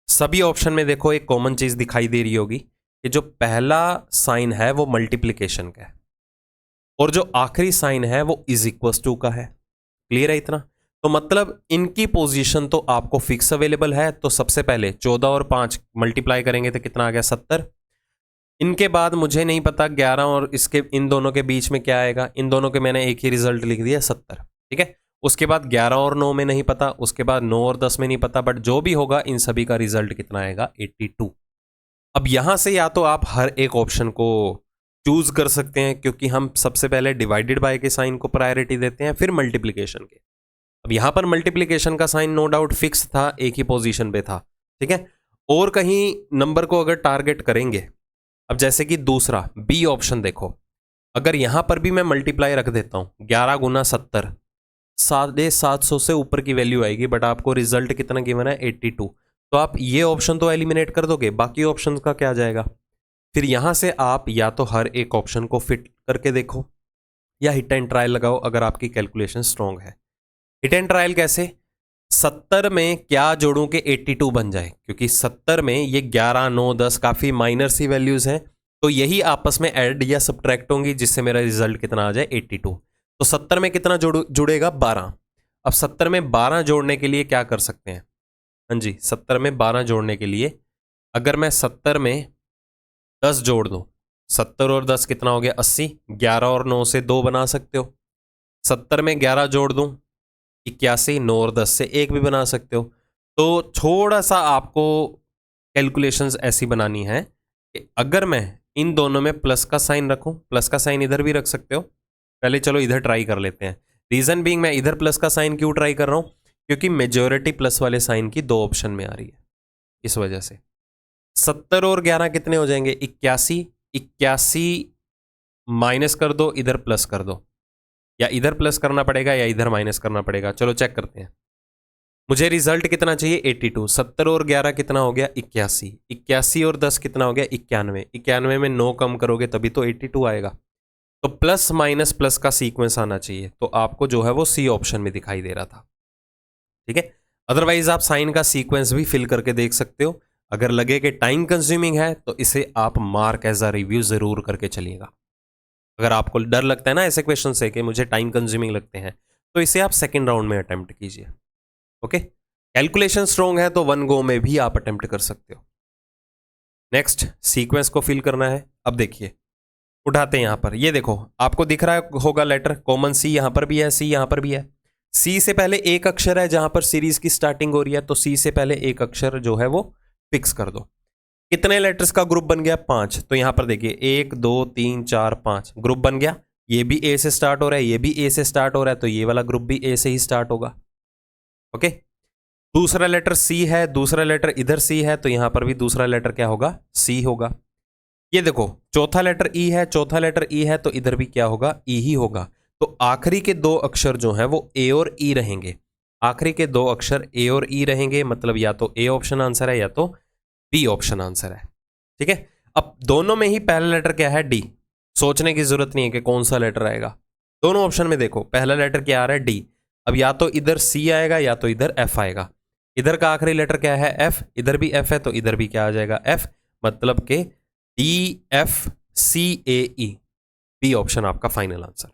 सभी ऑप्शन में देखो एक कॉमन चीज दिखाई दे रही होगी कि जो पहला साइन है वो मल्टीप्लिकेशन का है और जो आखिरी साइन है वो इज इक्वल टू का है। क्लियर है इतना? तो मतलब इनकी पोजीशन तो आपको फिक्स अवेलेबल है। तो सबसे पहले 14 और 5 मल्टीप्लाई करेंगे तो कितना आ गया, 70। इनके बाद मुझे नहीं पता 11 और इसके इन दोनों के बीच में क्या आएगा, इन दोनों के मैंने एक ही रिजल्ट लिख दिया 70। ठीक है, उसके बाद 11 और 9 में नहीं पता, उसके बाद 9 और 10 में नहीं पता, बट जो भी होगा इन सभी का रिजल्ट कितना आएगा, 82। अब यहां से या तो आप हर एक ऑप्शन को चूज कर सकते हैं, क्योंकि हम सबसे पहले डिवाइडेड बाय के साइन को प्रायोरिटी देते हैं, फिर मल्टीप्लीकेशन के। अब यहां पर मल्टीप्लीकेशन का साइन नो डाउट फिक्स था, एक ही पोजीशन पे था। ठीक है, और कहीं नंबर को अगर टारगेट करेंगे, अब जैसे कि दूसरा बी ऑप्शन देखो, अगर यहां पर भी मैं मल्टीप्लाई रख देता हूं 11 गुना 70, 750 से ऊपर की वैल्यू आएगी, बट आपको रिजल्ट कितना गिवन है, 82। तो आप ये ऑप्शन तो एलिमिनेट कर दोगे, बाकी ऑप्शन का क्या जाएगा। फिर यहां से आप या तो हर एक ऑप्शन को फिट करके देखो या हिट एंड ट्रायल लगाओ अगर आपकी कैलकुलेशन स्ट्रांग है। हिट एंड ट्रायल कैसे, 70 में क्या जोड़ूं कि 82 बन जाए, क्योंकि 70 में ये 11 9 10 काफी माइनर सी वैल्यूज हैं, तो यही आपस में ऐड या सब्ट्रैक्ट होंगी जिससे मेरा रिजल्ट कितना आ जाए, 82। तो 70 में कितना जुड़ेगा, 12। अब 70 में 12 जोड़ने के लिए क्या कर सकते हैं, हाँ जी, 70 में 12 जोड़ने के लिए अगर मैं 70 में 10 जोड़ दूं, 70 और 10 कितना हो गया, 80। 11 और 9 से 2 बना सकते हो। 70 में 11 जोड़ दूं, 81। 9 और 10 से 1 भी बना सकते हो। तो थोड़ा सा आपको कैलकुलेशंस ऐसी बनानी है कि अगर मैं इन दोनों में प्लस का साइन रखूं, प्लस का साइन इधर भी रख सकते हो, पहले चलो इधर ट्राई कर लेते हैं। रीजन बीइंग मैं इधर प्लस का साइन क्यों ट्राई कर रहा हूं, क्योंकि मेजॉरिटी प्लस वाले साइन की 2 ऑप्शन में आ रही है, इस वजह से। 70 और 11 कितने हो जाएंगे, 81। 81 माइनस कर दो, इधर प्लस कर दो, या इधर प्लस करना पड़ेगा या इधर माइनस करना पड़ेगा, चलो चेक करते हैं। मुझे रिजल्ट कितना चाहिए, 82। 70 और 11 कितना हो गया, 81। 81 और 10 कितना हो गया, 91। 91 में 9 कम करोगे तभी तो 82 आएगा। तो प्लस माइनस प्लस का सीक्वेंस आना चाहिए, तो आपको जो है वो सी ऑप्शन में दिखाई दे रहा था। ठीक है। अदरवाइज आप साइन का सीक्वेंस भी फिल करके देख सकते हो। अगर लगे कि टाइम कंज्यूमिंग है तो इसे आप मार्क एज अ रिव्यू जरूर करके चलिएगा। अगर आपको डर लगता है ना ऐसे क्वेश्चन से कि मुझे टाइम कंज्यूमिंग लगते हैं, तो इसे आप सेकेंड राउंड में अटेम्प्ट कीजिए। ओके, कैलकुलेशन स्ट्रॉन्ग है तो वन गो में भी आप अटेम्प्ट कर सकते हो। नेक्स्ट सीक्वेंस को फिल करना है। अब देखिए, उठाते हैं यहां पर, ये देखो आपको दिख रहा होगा लेटर कॉमन सी यहां पर भी है, सी यहां पर भी है। सी से पहले एक अक्षर है जहां पर सीरीज की स्टार्टिंग हो रही है, तो सी से पहले एक अक्षर जो है वो फिक्स कर दो। कितने लेटर्स का ग्रुप बन गया? 5। तो यहां पर देखिए 1 2 3 4 5 ग्रुप बन गया। ये भी ए से स्टार्ट हो रहा है, ये भी ए से स्टार्ट हो रहा है, तो ये वाला ग्रुप भी ए से ही स्टार्ट होगा। ओके, दूसरा लेटर सी है, दूसरा लेटर इधर सी है, तो यहां पर भी दूसरा लेटर क्या होगा? सी होगा। ये देखो चौथा लेटर ई है, चौथा लेटर ई है, तो इधर भी क्या होगा? ई ही होगा। तो आखिरी के दो अक्षर जो हैं वो ए और ई रहेंगे। आखिरी के दो अक्षर ए और ई रहेंगे, मतलब या तो ए ऑप्शन आंसर है या तो बी ऑप्शन आंसर है। ठीक है, अब दोनों में ही पहला लेटर क्या है? डी। सोचने की जरूरत नहीं है कि कौन सा लेटर आएगा। दोनों ऑप्शन में देखो पहला लेटर क्या आ रहा है? डी। अब या तो इधर सी आएगा या तो इधर एफ आएगा। इधर का आखिरी लेटर क्या है? एफ। इधर भी एफ है तो इधर भी क्या आ जाएगा? एफ। मतलब के DFCAE बी ऑप्शन आपका फाइनल आंसर।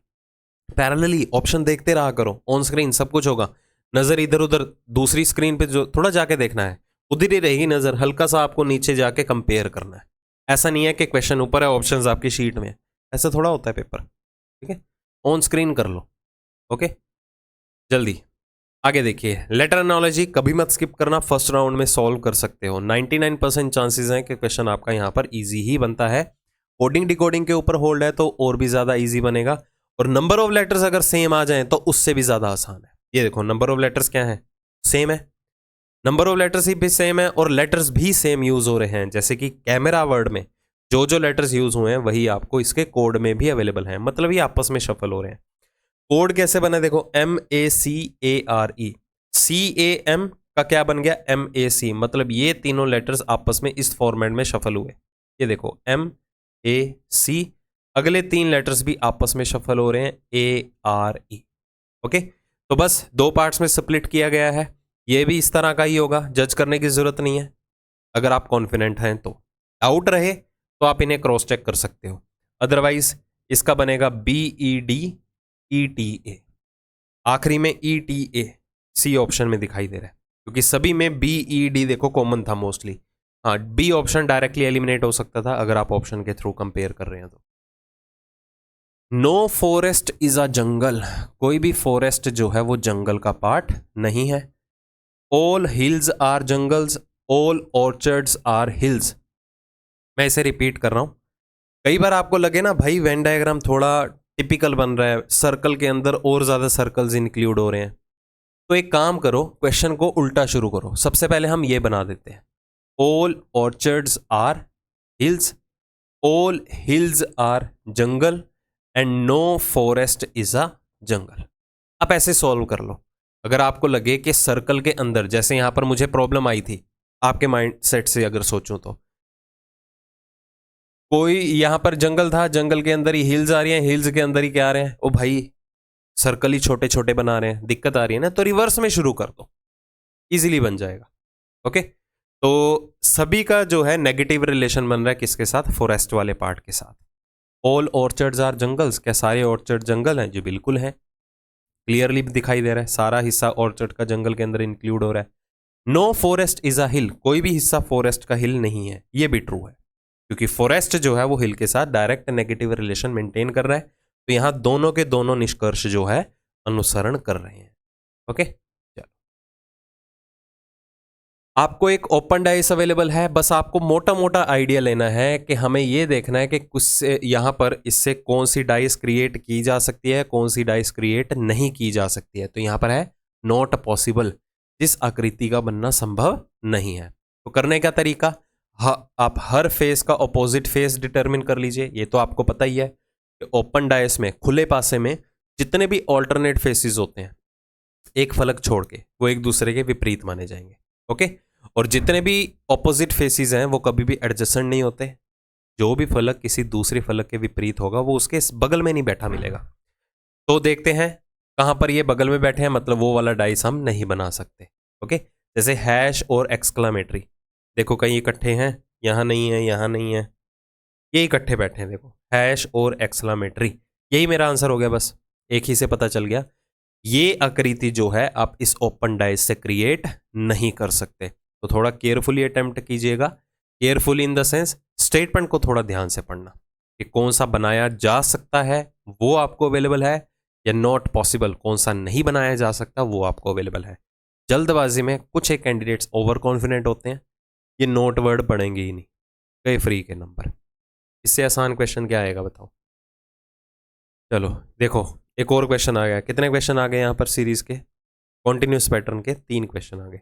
पैरेलली ऑप्शन देखते रहा करो, ऑन स्क्रीन सब कुछ होगा, नजर इधर उधर दूसरी स्क्रीन पे जो थोड़ा जाके देखना है, उधर ही रहेगी नजर, हल्का सा आपको नीचे जाके कंपेयर करना है। ऐसा नहीं है कि क्वेश्चन ऊपर है ऑप्शंस आपकी शीट में, ऐसा थोड़ा होता है पेपर। ठीक है, ऑन स्क्रीन कर लो। ओके, जल्दी आगे देखिए। लेटर एनालॉजी कभी मत स्किप करना, फर्स्ट राउंड में सॉल्व कर सकते हो। 99% चांसेस हैं कि क्वेश्चन आपका यहाँ पर इजी ही बनता है। कोडिंग डिकोडिंग के ऊपर होल्ड है तो और भी ज़्यादा इजी बनेगा, और नंबर ऑफ लेटर्स अगर सेम आ जाएं तो उससे भी ज़्यादा आसान है। ये देखो नंबर ऑफ लेटर्स क्या है? सेम है। नंबर ऑफ लेटर्स ही भी सेम है और लेटर्स भी सेम यूज हो रहे हैं। जैसे कि कैमरा वर्ड में जो जो लेटर्स यूज हुए हैं वही आपको इसके कोड में भी अवेलेबल हैं, मतलब ये आपस में शफल हो रहे हैं। कोड कैसे बना? देखो MACARE, CAM का क्या बन गया? MAC, मतलब ये तीनों लेटर्स आपस में इस फॉर्मेट में शफल हुए। ये देखो MAC, अगले तीन लेटर्स भी आपस में शफल हो रहे हैं ARE। ओके, तो बस दो पार्ट्स में स्प्लिट किया गया है। ये भी इस तरह का ही होगा, जज करने की जरूरत नहीं है। अगर आप कॉन्फिडेंट हैं तो, आउट रहे तो आप इन्हें क्रॉस चेक कर सकते हो। अदरवाइज इसका बनेगा BEDETA, आखिरी में ETA सी ऑप्शन में दिखाई दे रहा है, क्योंकि सभी में BED देखो कॉमन था मोस्टली। हाँ, बी ऑप्शन डायरेक्टली एलिमिनेट हो सकता था अगर आप ऑप्शन के थ्रू कंपेयर कर रहे हैं तो। नो फॉरेस्ट इज अ जंगल, कोई भी फॉरेस्ट जो है वो जंगल का पार्ट नहीं है। All hills are jungles, all orchards are hills. मैं इसे रिपीट कर रहा हूं, कई बार आपको लगे ना भाई वेन डायग्राम थोड़ा टिपिकल बन रहा है, सर्कल के अंदर और ज्यादा सर्कल्स इंक्लूड हो रहे हैं, तो एक काम करो, क्वेश्चन को उल्टा शुरू करो। सबसे पहले हम ये बना देते हैं, all orchards are hills, all hills are jungle, and no forest is a jungle. आप ऐसे सॉल्व कर लो। अगर आपको लगे कि सर्कल के अंदर, जैसे यहां पर मुझे प्रॉब्लम आई थी, आपके माइंड सेट से अगर सोचूं तो कोई यहां पर जंगल था, जंगल के अंदर ही हिल्स आ रही हैं, हिल्स के अंदर ही क्या आ रहे हैं? ओ भाई सर्कल ही छोटे छोटे बना रहे हैं, दिक्कत आ रही है ना, तो रिवर्स में शुरू कर दो, इजीली बन जाएगा। ओके, तो सभी का जो है नेगेटिव रिलेशन बन रहा है किसके साथ? फॉरेस्ट वाले पार्ट के साथ। ऑल ऑर्चर्ड्स आर जंगल्स, क्या सारे ऑर्चर्ड जंगल हैं? जी बिल्कुल है, क्लियरली दिखाई दे रहा है, सारा हिस्सा ऑर्चर्ड का जंगल के अंदर इंक्लूड हो रहा है। नो फॉरेस्ट इज अ हिल, कोई भी हिस्सा फॉरेस्ट का हिल नहीं है, ये भी ट्रू है, क्योंकि फॉरेस्ट जो है वो हिल के साथ डायरेक्ट नेगेटिव रिलेशन मेंटेन कर रहा है। तो यहां दोनों के दोनों निष्कर्ष जो है अनुसरण कर रहे हैं। ओके, चलो, आपको एक ओपन डाइस अवेलेबल है, बस आपको मोटा मोटा आइडिया लेना है कि हमें यह देखना है कि कुछ से यहां पर इससे कौन सी डाइस क्रिएट की जा सकती है, कौन सी डाइस क्रिएट नहीं की जा सकती है। तो यहां पर है नॉट पॉसिबल, जिस आकृति का बनना संभव नहीं है। तो करने का तरीका, आप हर फेस का ऑपोजिट फेस डिटरमिन कर लीजिए। ये तो आपको पता ही है कि ओपन डायस में, खुले पासे में जितने भी ऑल्टरनेट फेसेस होते हैं, एक फलक छोड़ के वो एक दूसरे के विपरीत माने जाएंगे। ओके, और जितने भी ऑपोजिट फेसेस हैं वो कभी भी एडजेसेंट नहीं होते। जो भी फलक किसी दूसरे फलक के विपरीत होगा वो उसके बगल में नहीं बैठा मिलेगा। तो देखते हैं कहाँ पर ये बगल में बैठे हैं, मतलब वो वाला डाइस हम नहीं बना सकते। ओके, जैसे हैश और एक्सक्लामेटरी, देखो कहीं इकट्ठे हैं, यहाँ नहीं है, यहाँ नहीं है, ये इकट्ठे बैठे हैं, देखो हैश और एक्सक्लामेटरी, यही मेरा आंसर हो गया। बस एक ही से पता चल गया, ये आकृति जो है आप इस ओपन डाइस से क्रिएट नहीं कर सकते। तो थोड़ा केयरफुली अटेम्प्ट कीजिएगा, carefully in the sense statement को थोड़ा ध्यान से पढ़ना कि कौन सा बनाया जा सकता है वो आपको अवेलेबल है, या नॉट पॉसिबल कौन सा नहीं बनाया जा सकता वो आपको अवेलेबल है। जल्दबाजी में कुछ एक कैंडिडेट्स ओवर कॉन्फिडेंट होते हैं, ये नोट वर्ड पढ़ेंगे ही नहीं, गए फ्री के नंबर। इससे आसान क्वेश्चन क्या आएगा बताओ। चलो देखो, एक और क्वेश्चन आ गया। कितने क्वेश्चन आ गए यहाँ पर सीरीज के, कॉन्टिन्यूस पैटर्न के 3 क्वेश्चन आ गए।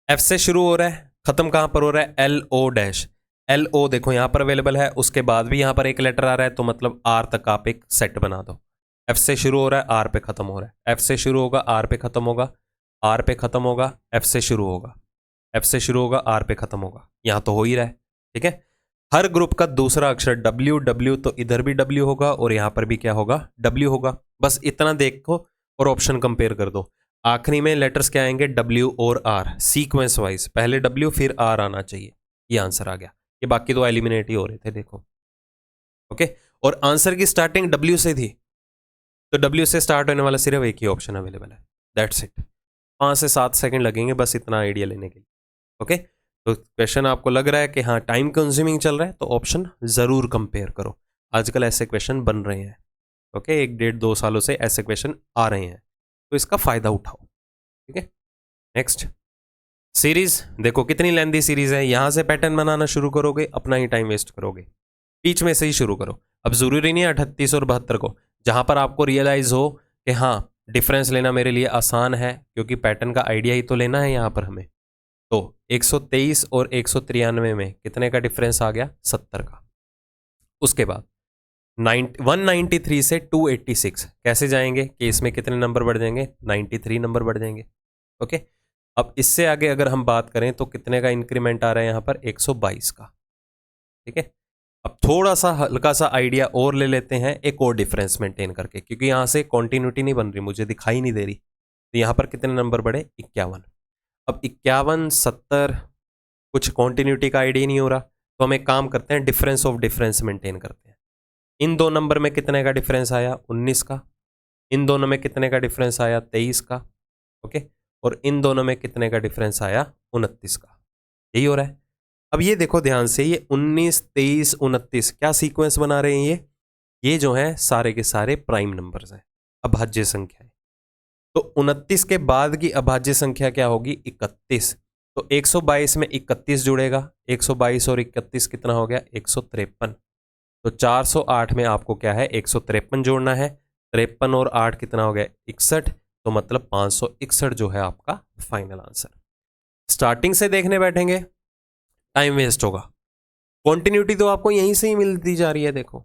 एफ से शुरू हो रहा है, खत्म कहां पर हो रहा है, L O dash. L O देखो यहां पर अवेलेबल है, उसके बाद भी यहां पर एक लेटर आ रहा है, तो मतलब आर तक आप एक सेट बना दो। एफ से शुरू हो रहा है, आर पे खत्म हो रहा है, एफ से शुरू होगा, आर पे खत्म होगा, आर पे खत्म होगा, एफ से शुरू होगा, एफ से शुरू होगा, आर पे खत्म होगा, यहां तो हो ही रहा है। ठीक है, हर ग्रुप का दूसरा अक्षर डब्ल्यू, डब्ल्यू तो इधर भी डब्ल्यू होगा और यहां पर भी क्या होगा, डब्ल्यू होगा। बस इतना देखो और ऑप्शन कंपेयर कर दो। आखिरी में लेटर्स क्या आएंगे, डब्ल्यू और आर, सीक्वेंस वाइज, पहले डब्ल्यू फिर आर आना चाहिए। ये आंसर आ गया, ये बाकी तो एलिमिनेट ही हो रहे थे देखो। ओके, और आंसर की स्टार्टिंग डब्ल्यू से थी, तो डब्ल्यू से स्टार्ट होने वाला सिर्फ एक ही ऑप्शन अवेलेबल है, दैट्स इट। 5 से 7 सेकंड लगेंगे बस इतना आइडिया लेने के लिए। ओके, तो क्वेश्चन आपको लग रहा है कि हाँ टाइम कंज्यूमिंग चल रहा है, तो ऑप्शन जरूर कंपेयर करो। आजकल ऐसे क्वेश्चन बन रहे हैं। ओके, 1 1.5 2 सालों से ऐसे क्वेश्चन आ रहे हैं, तो इसका फायदा उठाओ। ठीक है, नेक्स्ट सीरीज देखो कितनी लेंथी सीरीज है। यहां से पैटर्न बनाना शुरू करोगे अपना ही टाइम वेस्ट करोगे, बीच में से ही शुरू करो। अब जरूरी नहीं है 38 और 72 को, जहां पर आपको रियलाइज हो कि हाँ डिफरेंस लेना मेरे लिए आसान है, क्योंकि पैटर्न का आइडिया ही तो लेना है यहाँ पर हमें। तो 123 और 193 में कितने का डिफरेंस आ गया, 70 का। उसके बाद 193 से 286 कैसे जाएंगे कि इसमें कितने नंबर बढ़ जाएंगे, 93 नंबर बढ़ जाएंगे। ओके, अब इससे आगे अगर हम बात करें तो कितने का इंक्रीमेंट आ रहा है यहाँ पर, 122 का। ठीक है, अब थोड़ा सा हल्का सा आइडिया और ले लेते हैं एक और डिफरेंस मेंटेन करके, क्योंकि यहाँ से कॉन्टिन्यूटी नहीं बन रही, मुझे दिखाई नहीं दे रही। तो यहाँ पर कितने नंबर बढ़े, 51। अब 51 70 कुछ कॉन्टिन्यूटी का आइडिया नहीं हो रहा, तो हम एक काम करते हैं, डिफरेंस ऑफ डिफरेंस मेंटेन करते हैं। इन 2 नंबर में कितने का डिफरेंस आया, 19 का। इन दोनों में कितने का डिफरेंस आया, 23 का। ओके, और इन दोनों में कितने का डिफरेंस आया, 29 का। यही हो रहा है। अब ये देखो ध्यान से, ये 19 23 29 क्या सीक्वेंस बना रहे हैं, ये जो है सारे के सारे प्राइम नंबर्स हैं, अभाज्य संख्या है। तो 29 के बाद की अभाज्य संख्या क्या होगी, 31। तो 122 में 31 जुड़ेगा, 122 और 31 कितना हो गया, 153। तो 408 में आपको क्या है, 153 जोड़ना है। 53 और 8 कितना हो गया, 61। तो मतलब 561 जो है आपका फाइनल आंसर। स्टार्टिंग से देखने बैठेंगे टाइम वेस्ट होगा, कॉन्टिन्यूटी तो आपको यहीं से ही मिलती जा रही है। देखो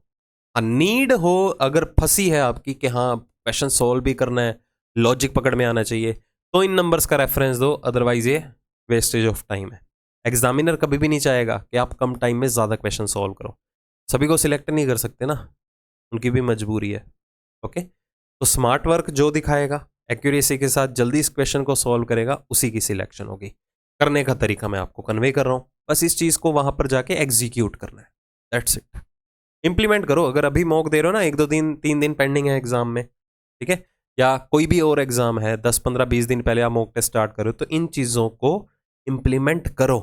नीड हो अगर फंसी है आपकी कि हाँ क्वेश्चन सॉल्व भी करना है, लॉजिक पकड़ में आना चाहिए, तो इन नंबर्स का रेफरेंस दो, अदरवाइज ये वेस्टेज ऑफ टाइम है। एग्जामिनर कभी भी नहीं चाहेगा कि आप कम टाइम में ज़्यादा क्वेश्चन सॉल्व करो, सभी को सिलेक्ट नहीं कर सकते ना, उनकी भी मजबूरी है। ओके, तो स्मार्ट वर्क जो दिखाएगा, एक्यूरेसी के साथ जल्दी इस क्वेश्चन को सॉल्व करेगा, उसी की सिलेक्शन होगी। करने का तरीका मैं आपको कन्वे कर रहा हूँ, बस इस चीज़ को वहां पर जाके एग्जीक्यूट करना है, दैट्स इट। इंप्लीमेंट करो। अगर अभी मॉक दे रहे हो ना, 1 2 3 दिन पेंडिंग है एग्जाम में, ठीक है, या कोई भी और एग्जाम है, 10 15 20 दिन पहले आप मॉक टेस्ट स्टार्ट करो, तो इन चीज़ों को इंप्लीमेंट करो,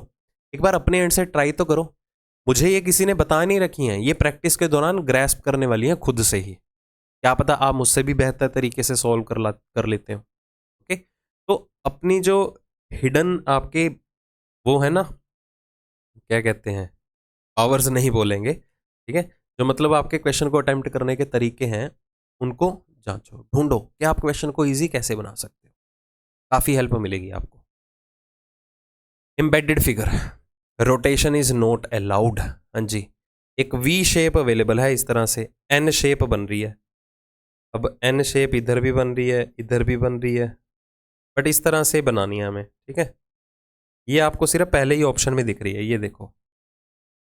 एक बार अपने एंड से ट्राई तो करो। मुझे ये किसी ने बता नहीं रखी हैं, ये प्रैक्टिस के दौरान ग्रैस्प करने वाली हैं खुद से ही। क्या पता आप मुझसे भी बेहतर तरीके से सॉल्व कर लेते हो। ओके, तो अपनी जो हिडन आपके वो है ना, क्या कहते हैं, पावर्स नहीं बोलेंगे, ठीक है, जो मतलब आपके क्वेश्चन को अटेम्प्ट करने के तरीके हैं, उनको जांचो, ढूंढो कि आप क्वेश्चन को इजी कैसे बना सकते हो, काफ़ी हेल्प मिलेगी आपको। Embedded figure, rotation is not allowed. हाँ जी, एक वी शेप अवेलेबल है, इस तरह से एन शेप बन रही है। अब एन शेप इधर भी बन रही है, इधर भी बन रही है, बट इस तरह से बनानी है हमें, ठीक है। ये आपको सिर्फ पहले ही ऑप्शन में दिख रही है, ये देखो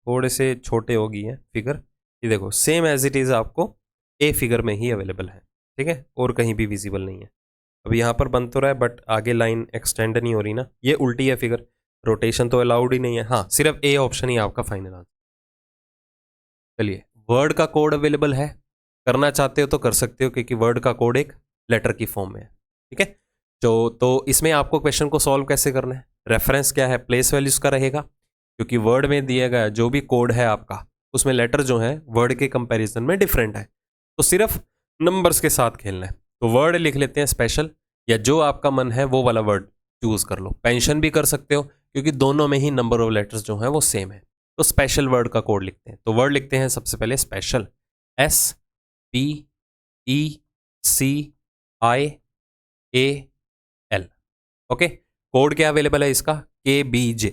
थोड़े से छोटे हो गई है फिगर, ये देखो सेम एज इट इज़ आपको ए फिगर में ही अवेलेबल है। ठीक है, और कहीं भी विजिबल नहीं है। अब यहाँ पर बन तो रहा है बट आगे लाइन एक्सटेंड नहीं हो रही ना, ये उल्टी है फिगर, रोटेशन तो अलाउड ही नहीं है। हाँ, सिर्फ ए ऑप्शन ही आपका फाइनल आंसर। चलिए, वर्ड का कोड अवेलेबल है, करना चाहते हो तो कर सकते हो क्योंकि वर्ड का कोड एक लेटर की फॉर्म में है। ठीक है, तो इसमें आपको क्वेश्चन को सॉल्व कैसे करना है, रेफरेंस क्या है, प्लेस वैल्यूज का रहेगा, क्योंकि वर्ड में दिया गया जो भी कोड है आपका उसमें लेटर जो है वर्ड के कंपैरिजन में डिफरेंट है, तो सिर्फ नंबर्स के साथ खेलना है। तो वर्ड लिख लेते हैं स्पेशल, या जो आपका मन है वो वाला वर्ड चूज कर लो। पेंशन भी कर सकते हो क्योंकि दोनों में ही नंबर ऑफ लेटर्स जो हैं वो सेम है। तो स्पेशल वर्ड का कोड लिखते हैं, तो वर्ड लिखते हैं सबसे पहले स्पेशल, SPECIAL। ओके, कोड क्या अवेलेबल है इसका, KBJKBJBFOR।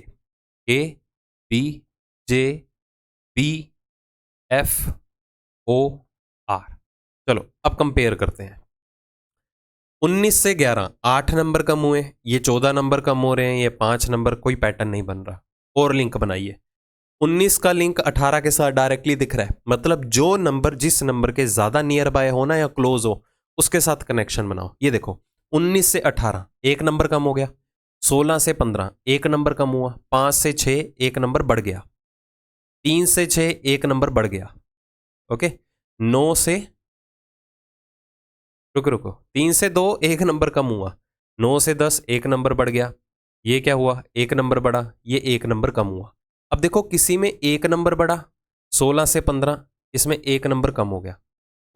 चलो अब कंपेयर करते हैं। 19 से 11 8 नंबर कम हुए, ये 14 नंबर कम हो रहे हैं, ये 5 नंबर, कोई पैटर्न नहीं बन रहा। और लिंक बनाइए, 19 का लिंक 18 के साथ डायरेक्टली दिख रहा है, मतलब जो नंबर जिस नंबर के ज्यादा नियर बाय हो ना या क्लोज हो उसके साथ कनेक्शन बनाओ। ये देखो 19 से 18 एक नंबर कम हो गया, 16 से 15 एक नंबर कम हुआ, 5 से 6 एक नंबर बढ़ गया, 3 से 6 एक नंबर बढ़ गया। ओके, 9 से रुको रुको 3 से 2 एक नंबर कम हुआ, 9 से 10 एक नंबर बढ़ गया, ये क्या हुआ, एक नंबर बढ़ा, ये एक नंबर कम हुआ। अब देखो किसी में एक नंबर बढ़ा, 16 से 15 इसमें एक नंबर कम हो गया,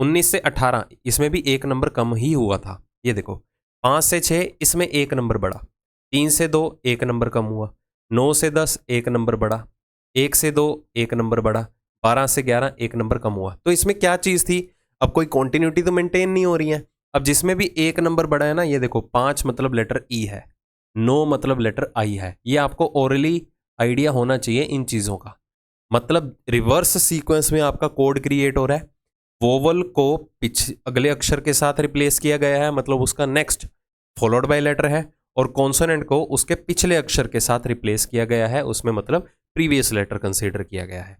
19 से 18 इसमें भी एक नंबर कम ही हुआ था। ये देखो 5 से 6 इसमें एक नंबर बढ़ा, 3 से 2 एक नंबर कम हुआ, 9 से 10 एक नंबर बढ़ा, 1 से 2 एक नंबर बढ़ा, 12 से 11 एक नंबर कम हुआ। तो इसमें क्या चीज़ थी, अब कोई कॉन्टिन्यूटी तो मेंटेन नहीं हो रही है। अब जिसमें भी एक नंबर बढ़ा है ना, ये देखो 5 मतलब लेटर ई है, 9 मतलब लेटर आई है। ये आपको ओरली आइडिया होना चाहिए इन चीज़ों का। मतलब रिवर्स सीक्वेंस में आपका कोड क्रिएट हो रहा है, वोवल को अगले अक्षर के साथ रिप्लेस किया गया है, मतलब उसका नेक्स्ट फॉलोड बाय लेटर है, और कॉन्सोनेंट को उसके पिछले अक्षर के साथ रिप्लेस किया गया है, उसमें मतलब प्रीवियस लेटर कंसीडर किया गया है।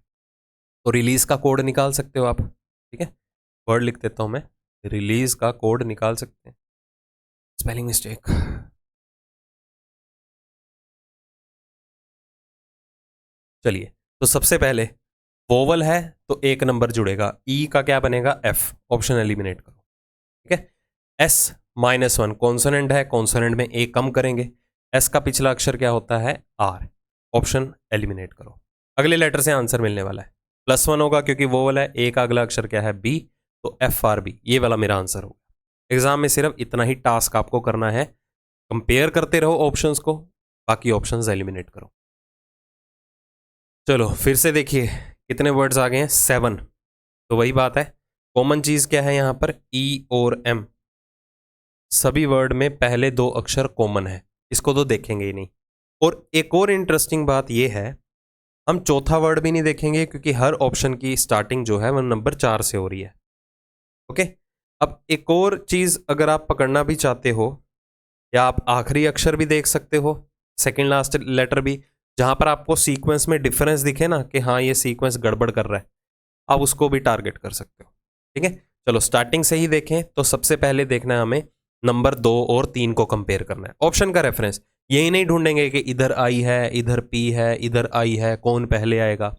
तो रिलीज का कोड निकाल सकते हो आप। ठीक है, वर्ड लिख देता हूं मैं, रिलीज का कोड निकाल सकते हैं। स्पेलिंग मिस्टेक, चलिए तो सबसे पहले वोवल है तो एक नंबर जुड़ेगा, ई का क्या बनेगा, एफ, ऑप्शन एलिमिनेट करो। ठीक है, S-1 कॉन्सोनेंट है, कॉन्सोनेंट में ए कम करेंगे, एस का पिछला अक्षर क्या होता है, आर, ऑप्शन एलिमिनेट करो। अगले लेटर से आंसर मिलने वाला है, +1 होगा क्योंकि वोवल है, ए का अगला अक्षर क्या है, बी, तो FRB, ये वाला मेरा आंसर होगा। एग्जाम में सिर्फ इतना ही टास्क आपको करना है, कंपेयर करते रहो ऑप्शंस को, बाकी ऑप्शंस एलिमिनेट करो। चलो फिर से देखिए कितने वर्ड्स आ गए हैं, 7। तो वही बात है, कॉमन चीज क्या है यहाँ पर, ई और एम, सभी वर्ड में पहले 2 अक्षर कॉमन है, इसको तो देखेंगे ही नहीं। और एक और इंटरेस्टिंग बात यह है, हम चौथा वर्ड भी नहीं देखेंगे क्योंकि हर ऑप्शन की स्टार्टिंग जो है वो नंबर 4 से हो रही है। ओके, अब एक और चीज अगर आप पकड़ना भी चाहते हो, या आप आखिरी अक्षर भी देख सकते हो, सेकंड लास्ट लेटर भी, जहां पर आपको सीक्वेंस में डिफरेंस दिखे ना कि हाँ ये सीक्वेंस गड़बड़ कर रहा है, आप उसको भी टारगेट कर सकते हो। ठीक है, चलो स्टार्टिंग से ही देखें, तो सबसे पहले देखना है हमें नंबर 2 और 3 को कंपेयर करना है। ऑप्शन का रेफरेंस, यही नहीं ढूंढेंगे कि इधर आई है, इधर पी है, इधर आई है, कौन पहले आएगा।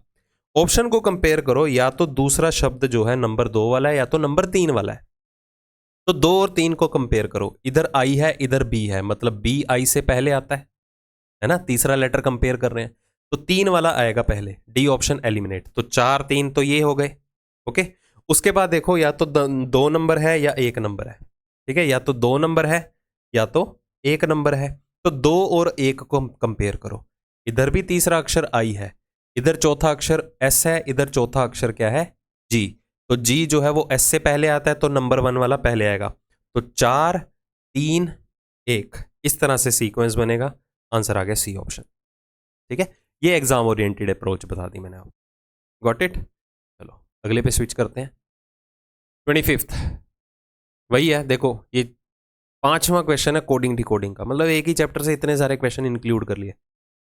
ऑप्शन को कंपेयर करो, या तो दूसरा शब्द जो है नंबर 2 वाला है या तो नंबर 3 वाला है। तो 2 और 3 को कंपेयर करो, इधर आई है इधर बी है, मतलब बी आई से पहले आता है ना, तीसरा लेटर कंपेयर कर रहे हैं, तो 3 वाला आएगा पहले, डी ऑप्शन एलिमिनेट। तो 4 3 तो ये हो गए। ओके, उसके बाद देखो या तो 2 नंबर है या 1 नंबर है। ठीक है, या तो 2 नंबर है या तो 1 नंबर है, तो 2 और 1 को कंपेयर करो, इधर भी तीसरा अक्षर आई है, इधर चौथा अक्षर एस है, इधर चौथा अक्षर क्या है, जी, तो जी जो है वो एस से पहले आता है, तो नंबर 1 वाला पहले आएगा। तो 4 3 1 इस तरह से सीक्वेंस बनेगा, आंसर आ गया सी ऑप्शन। ठीक है, ये एग्जाम ओरिएंटेड अप्रोच बता दी मैंने आपको, गॉट इट। चलो अगले पे स्विच करते हैं। 25th वही है, देखो ये 5वां क्वेश्चन है कोडिंग डिकोडिंग का, मतलब एक ही चैप्टर से इतने सारे क्वेश्चन इंक्लूड कर लिए।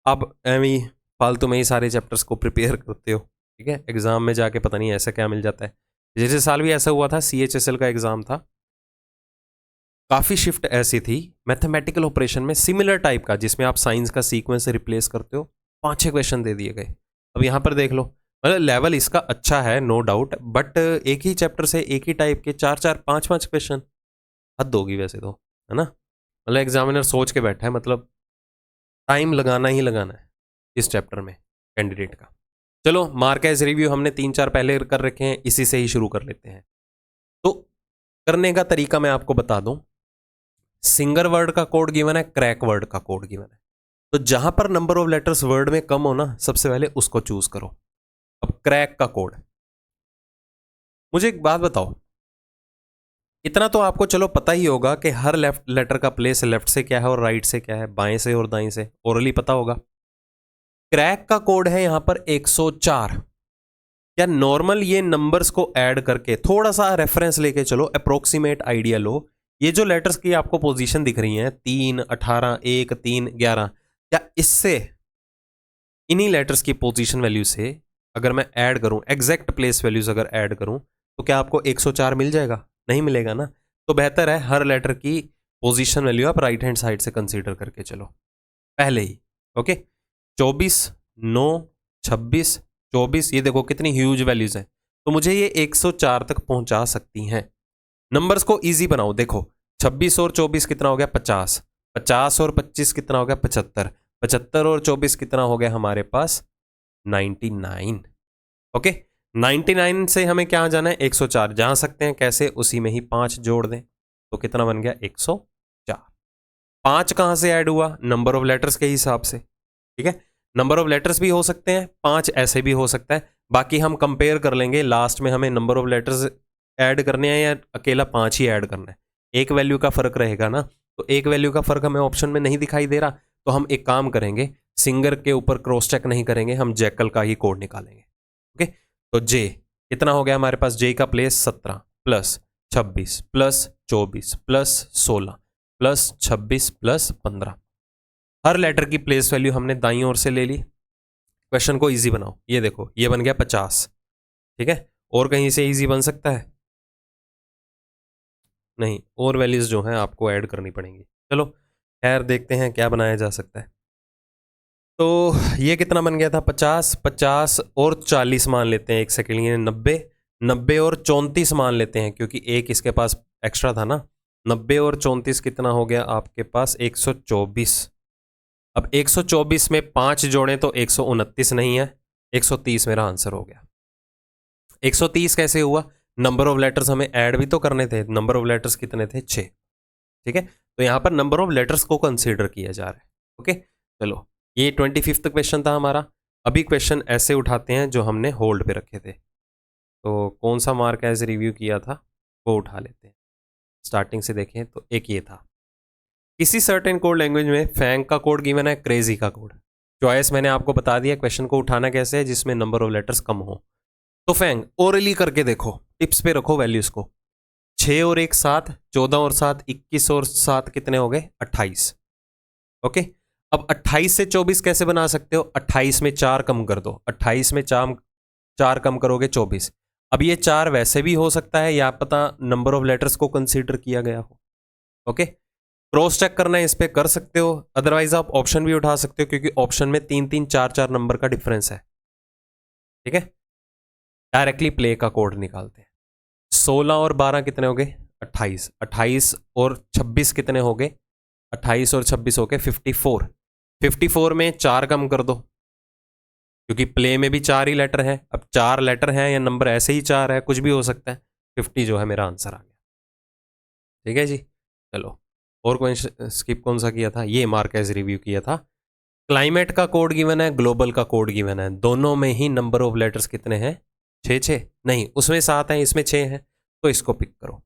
अब एमी फालतू में ही सारे चैप्टर्स को प्रिपेयर करते हो, ठीक है, एग्जाम में जाके पता नहीं ऐसा क्या मिल जाता है। जैसे साल भी ऐसा हुआ था, CHSL का एग्जाम था, काफ़ी शिफ्ट ऐसी थी मैथमेटिकल ऑपरेशन में सिमिलर टाइप का, जिसमें आप साइंस का सीक्वेंस रिप्लेस करते हो, 5-6 क्वेश्चन दे दिए गए। अब यहाँ पर देख लो, मतलब लेवल इसका अच्छा है नो डाउट, बट एक ही चैप्टर से एक ही टाइप के 4-4 5-5 क्वेश्चन, हद होगी वैसे तो, है ना। मतलब एग्जामिनर सोच के बैठा है, मतलब टाइम लगाना ही लगाना है इस चैप्टर में कैंडिडेट का। चलो मार्क एज रिव्यू हमने 3-4 पहले कर रखे हैं, इसी से ही शुरू कर लेते हैं। तो करने का तरीका मैं आपको बता दूं, सिंगर वर्ड का कोड गिवन है, क्रैक वर्ड का कोड गिवन है। तो जहां पर नंबर ऑफ लेटर्स वर्ड में कम हो ना, सबसे पहले उसको चूज करो। अब क्रैक का कोड, मुझे एक बात बताओ, इतना तो आपको चलो पता ही होगा कि हर लेफ्ट लेटर का प्लेस लेफ्ट से क्या है और राइट से क्या है, बाएं से और दाएं से, ओरली पता होगा। क्रैक का कोड है यहां पर 104। क्या नॉर्मल ये नंबर्स को ऐड करके थोड़ा सा रेफरेंस लेके चलो, अप्रोक्सीमेट आइडिया लो, ये जो लेटर्स की आपको पोजीशन दिख रही हैं 3, 18, 1, 3, 11, क्या इससे इन्हीं लेटर्स की पोजीशन वैल्यू से अगर मैं ऐड करूं, एग्जैक्ट प्लेस वैल्यूज अगर ऐड करूं, तो क्या आपको 104 मिल जाएगा? नहीं मिलेगा ना। तो बेहतर है हर लेटर की पोजीशन वैल्यू आप राइट हैंड साइड से कंसीडर करके चलो पहले ही। ओके, 24, 9, 26, 24, ये देखो कितनी ह्यूज वैल्यूज हैं, तो मुझे ये 104 तक पहुंचा सकती हैं। नंबर्स को इजी बनाओ, देखो 26 और 24 कितना हो गया? 50, 50 और 25 कितना हो गया? 75, 75 और 24 कितना हो गया हमारे पास? 99। ओके, 99 से हमें क्या जाना है? 104 जा सकते हैं, कैसे? उसी में ही 5 जोड़ दें, तो कितना बन गया? 104। 5 कहां से ऐड हुआ? नंबर ऑफ लेटर्स के हिसाब से, ठीक है। नंबर ऑफ लेटर्स भी हो सकते हैं, 5 ऐसे भी हो सकता है, बाकी हम कंपेयर कर लेंगे लास्ट में, हमें नंबर ऑफ लेटर्स ऐड करने हैं या अकेला 5 ही ऐड करना है। एक वैल्यू का फर्क रहेगा ना, तो एक वैल्यू का फर्क हमें ऑप्शन में नहीं दिखाई दे रहा, तो हम एक काम करेंगे, सिंगर के ऊपर क्रॉस चेक नहीं करेंगे, हम जैकल का ही कोड निकालेंगे। ओके, तो जे कितना हो गया हमारे पास? जे का place 17 plus 26 plus 24 plus 16 plus 26 plus 15। हर लेटर की प्लेस वैल्यू हमने दाईं ओर से ले ली। क्वेश्चन को इजी बनाओ, ये देखो ये बन गया 50, ठीक है। और कहीं से इजी बन सकता है? नहीं, और वैल्यूज जो हैं आपको ऐड करनी पड़ेंगी। चलो खैर देखते हैं क्या बनाया जा सकता है। तो ये कितना बन गया था? 50, 50 और 40 मान लेते हैं, एक सेकेंड, ये 90, 90 और 34 मान लेते हैं, क्योंकि एक इसके पास एक्स्ट्रा था ना। 90 और 34 कितना हो गया आपके पास? 124। अब 124 में 5 जोड़ें तो 129 नहीं है, 130 मेरा आंसर हो गया। 130 कैसे हुआ? नंबर ऑफ लेटर्स हमें ऐड भी तो करने थे, नंबर ऑफ लेटर्स कितने थे? 6, ठीक है। तो यहां पर नंबर ऑफ लेटर्स को कंसीडर किया जा रहा है। ओके, चलो ये 25th क्वेश्चन था हमारा। अभी क्वेश्चन ऐसे उठाते हैं जो हमने होल्ड पे रखे थे। तो कौन सा मार्क एज रिव्यू किया था वो उठा लेते हैं। स्टार्टिंग से देखें तो एक ये था, किसी सर्टेन कोड लैंग्वेज में फैंग का कोड गिवन है, क्रेजी का कोड। चॉइस मैंने आपको बता दिया, क्वेश्चन को उठाना कैसे है, जिसमें नंबर ऑफ लेटर्स कम हो। तो फैंग ओरली करके देखो, टिप्स पे रखो वैल्यूज को। 6 और 1 7, 14 और 7 21 और 7 कितने हो गए? 28। ओके, अब 28 से 24 कैसे बना सकते हो? 28 में 4 कम कर दो, 28 में 4 कम करोगे 24। अब ये 4 वैसे भी हो सकता है, या पता नंबर ऑफ लेटर्स को कंसीडर किया गया हो। ओके, क्रॉस चेक करना है इस पे कर सकते हो, अदरवाइज आप ऑप्शन भी उठा सकते हो, क्योंकि ऑप्शन में 3-3 4-4 नंबर का डिफरेंस है, ठीक है। डायरेक्टली प्ले का कोड निकालते हैं। 16 और 12 कितने हो गए? 28, 28 और 26 कितने हो गए? 28 और 26 हो गए 54। 54 में 4 कम कर दो, क्योंकि प्ले में भी 4 ही लेटर हैं। अब 4 लेटर हैं या नंबर ऐसे ही 4 है, कुछ भी हो सकता है। 50 जो है मेरा आंसर आ गया, ठीक है जी। चलो और कोई स्किप कौन सा किया था? ये मार्क एज रिव्यू किया था। क्लाइमेट का कोड गिवन है, ग्लोबल का कोड गिवन है, दोनों में ही नंबर ऑफ लेटर्स कितने हैं? 6 नहीं, उसमें 7 हैं, इसमें 6 हैं, तो इसको पिक करो।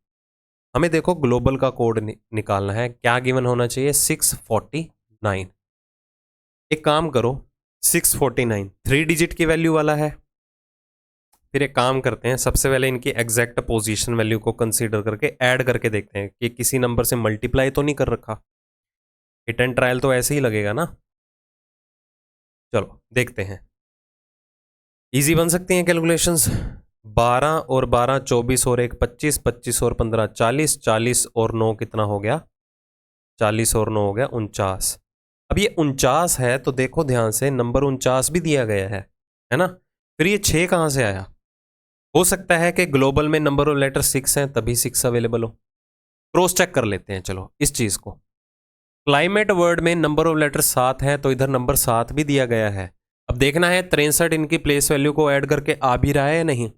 हमें देखो ग्लोबल का कोड निकालना है, क्या गिवन होना चाहिए? 649। एक काम करो, 649 3 डिजिट की वैल्यू वाला है। फिर एक काम करते हैं, सबसे पहले इनकी एग्जैक्ट पोजीशन वैल्यू को कंसीडर करके ऐड करके देखते हैं कि किसी नंबर से मल्टीप्लाई तो नहीं कर रखा। हिट एंड ट्रायल तो ऐसे ही लगेगा ना। चलो देखते हैं, इजी बन सकती हैं कैलकुलेशंस। 12 और 12 24 और 1 25, 25 और 15 40, 40 और 9 कितना हो गया? 40 और 9 हो गया 49। अब ये 49 है तो देखो ध्यान से, नंबर 49 भी दिया गया है ना? फिर ये 6 कहाँ से आया? हो सकता है कि ग्लोबल में नंबर ऑफ लेटर 6 हैं तभी 6 अवेलेबल हो। क्रॉस चेक कर लेते हैं चलो इस चीज को। क्लाइमेट वर्ड में नंबर ऑफ लेटर 7 है तो इधर नंबर 7 भी दिया गया है। अब देखना है 63 इनकी प्लेस वैल्यू को ऐड करके आ भी रहा है या नहीं।